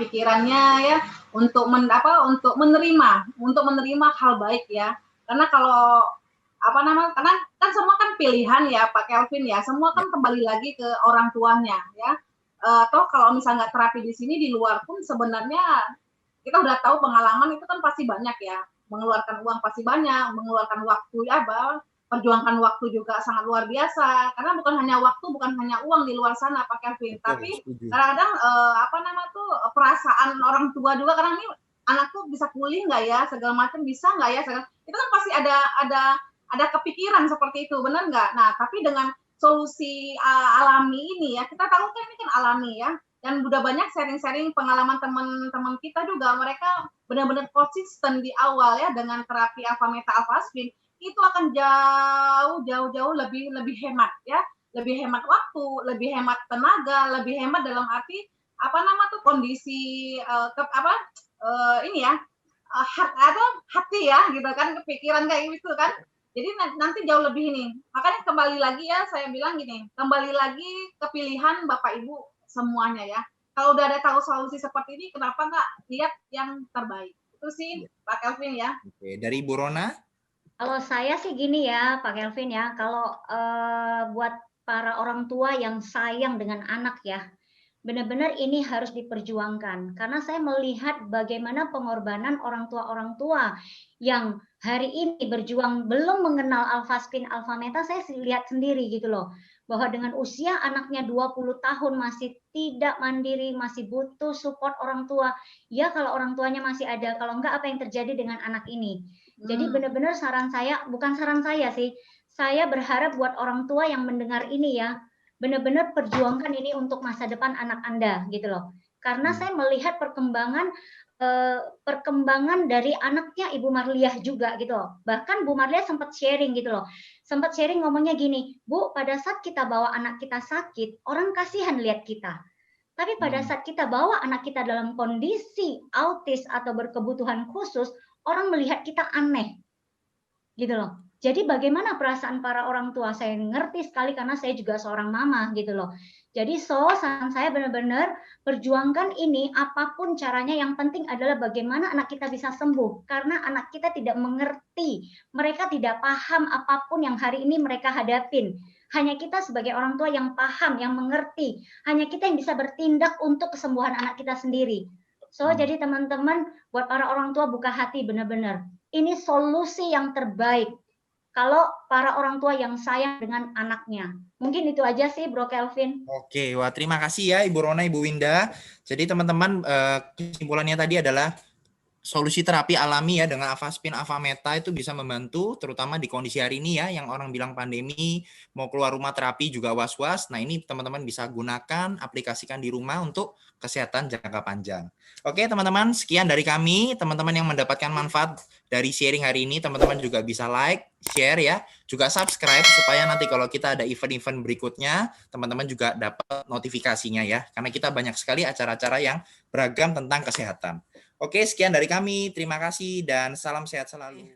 pikirannya ya untuk untuk menerima hal baik ya. Karena kalau karena kan semua kan pilihan ya Pak Kelvin ya, semua kan kembali lagi ke orang tuanya ya. Atau kalau misalnya nggak terapi di sini, di luar pun sebenarnya kita udah tahu pengalaman itu kan pasti banyak ya, mengeluarkan uang pasti banyak, mengeluarkan waktu ya, perjuangkan waktu juga sangat luar biasa, karena bukan hanya waktu, bukan hanya uang di luar sana Pak Kelvin, tapi kadang-kadang perasaan orang tua juga, kadang ini anakku bisa pulih nggak ya, segala macam bisa nggak ya, itu kan pasti ada kepikiran seperti itu, benar nggak? Nah, tapi dengan solusi alami ini ya, kita tahu kan ini kan alami ya, dan udah banyak sharing-sharing pengalaman teman-teman kita juga, mereka benar-benar konsisten di awal ya dengan terapi Alphameta Alphaspin, itu akan jauh lebih hemat ya, lebih hemat waktu, lebih hemat tenaga, lebih hemat dalam arti kondisi ini ya, hati ya gitu kan, kepikiran kayak gitu kan. Jadi nanti jauh lebih ini. Makanya kembali lagi ya, saya bilang gini, kembali lagi ke pilihan Bapak Ibu semuanya ya. Kalau udah ada tahu solusi seperti ini, kenapa nggak lihat yang terbaik? Itu sih Pak Kelvin ya. Oke, dari Ibu Rona? Kalau saya sih gini ya Pak Kelvin ya, kalau buat para orang tua yang sayang dengan anak ya, benar-benar ini harus diperjuangkan. Karena saya melihat bagaimana pengorbanan orang tua yang hari ini berjuang belum mengenal Alphaspin, Alphameta, saya lihat sendiri gitu loh. Bahwa dengan usia anaknya 20 tahun masih tidak mandiri, masih butuh support orang tua. Ya kalau orang tuanya masih ada, kalau enggak apa yang terjadi dengan anak ini. Jadi benar-benar saran saya, bukan saran saya sih, saya berharap buat orang tua yang mendengar ini ya, benar-benar perjuangkan ini untuk masa depan anak Anda gitu loh. Karena saya melihat perkembangan dari anaknya Ibu Marliah juga gitu loh. Bahkan Bu Marliah sempat sharing gitu loh. Sempat sharing ngomongnya gini, Bu, pada saat kita bawa anak kita sakit, orang kasihan lihat kita. Tapi pada saat kita bawa anak kita dalam kondisi autis atau berkebutuhan khusus, orang melihat kita aneh. Gitu loh. Jadi bagaimana perasaan para orang tua? Saya ngerti sekali karena saya juga seorang mama gitu loh. Jadi saran saya benar-benar perjuangkan ini apapun caranya, yang penting adalah bagaimana anak kita bisa sembuh. Karena anak kita tidak mengerti, mereka tidak paham apapun yang hari ini mereka hadapin. Hanya kita sebagai orang tua yang paham, yang mengerti. Hanya kita yang bisa bertindak untuk kesembuhan anak kita sendiri. Jadi teman-teman, buat para orang tua buka hati benar-benar. Ini solusi yang terbaik kalau para orang tua yang sayang dengan anaknya. Mungkin itu aja sih Bro Kelvin. Oke, wah terima kasih ya Ibu Rona, Ibu Winda. Jadi teman-teman, kesimpulannya tadi adalah solusi terapi alami ya dengan Alphaspin, Alphameta itu bisa membantu terutama di kondisi hari ini ya, yang orang bilang pandemi, mau keluar rumah terapi juga was-was. Nah ini teman-teman bisa gunakan, aplikasikan di rumah untuk kesehatan jangka panjang. Oke teman-teman, sekian dari kami. Teman-teman yang mendapatkan manfaat dari sharing hari ini, teman-teman juga bisa like, share ya, juga subscribe supaya nanti kalau kita ada event-event berikutnya, teman-teman juga dapat notifikasinya ya, karena kita banyak sekali acara-acara yang beragam tentang kesehatan. Oke, sekian dari kami. Terima kasih dan salam sehat selalu.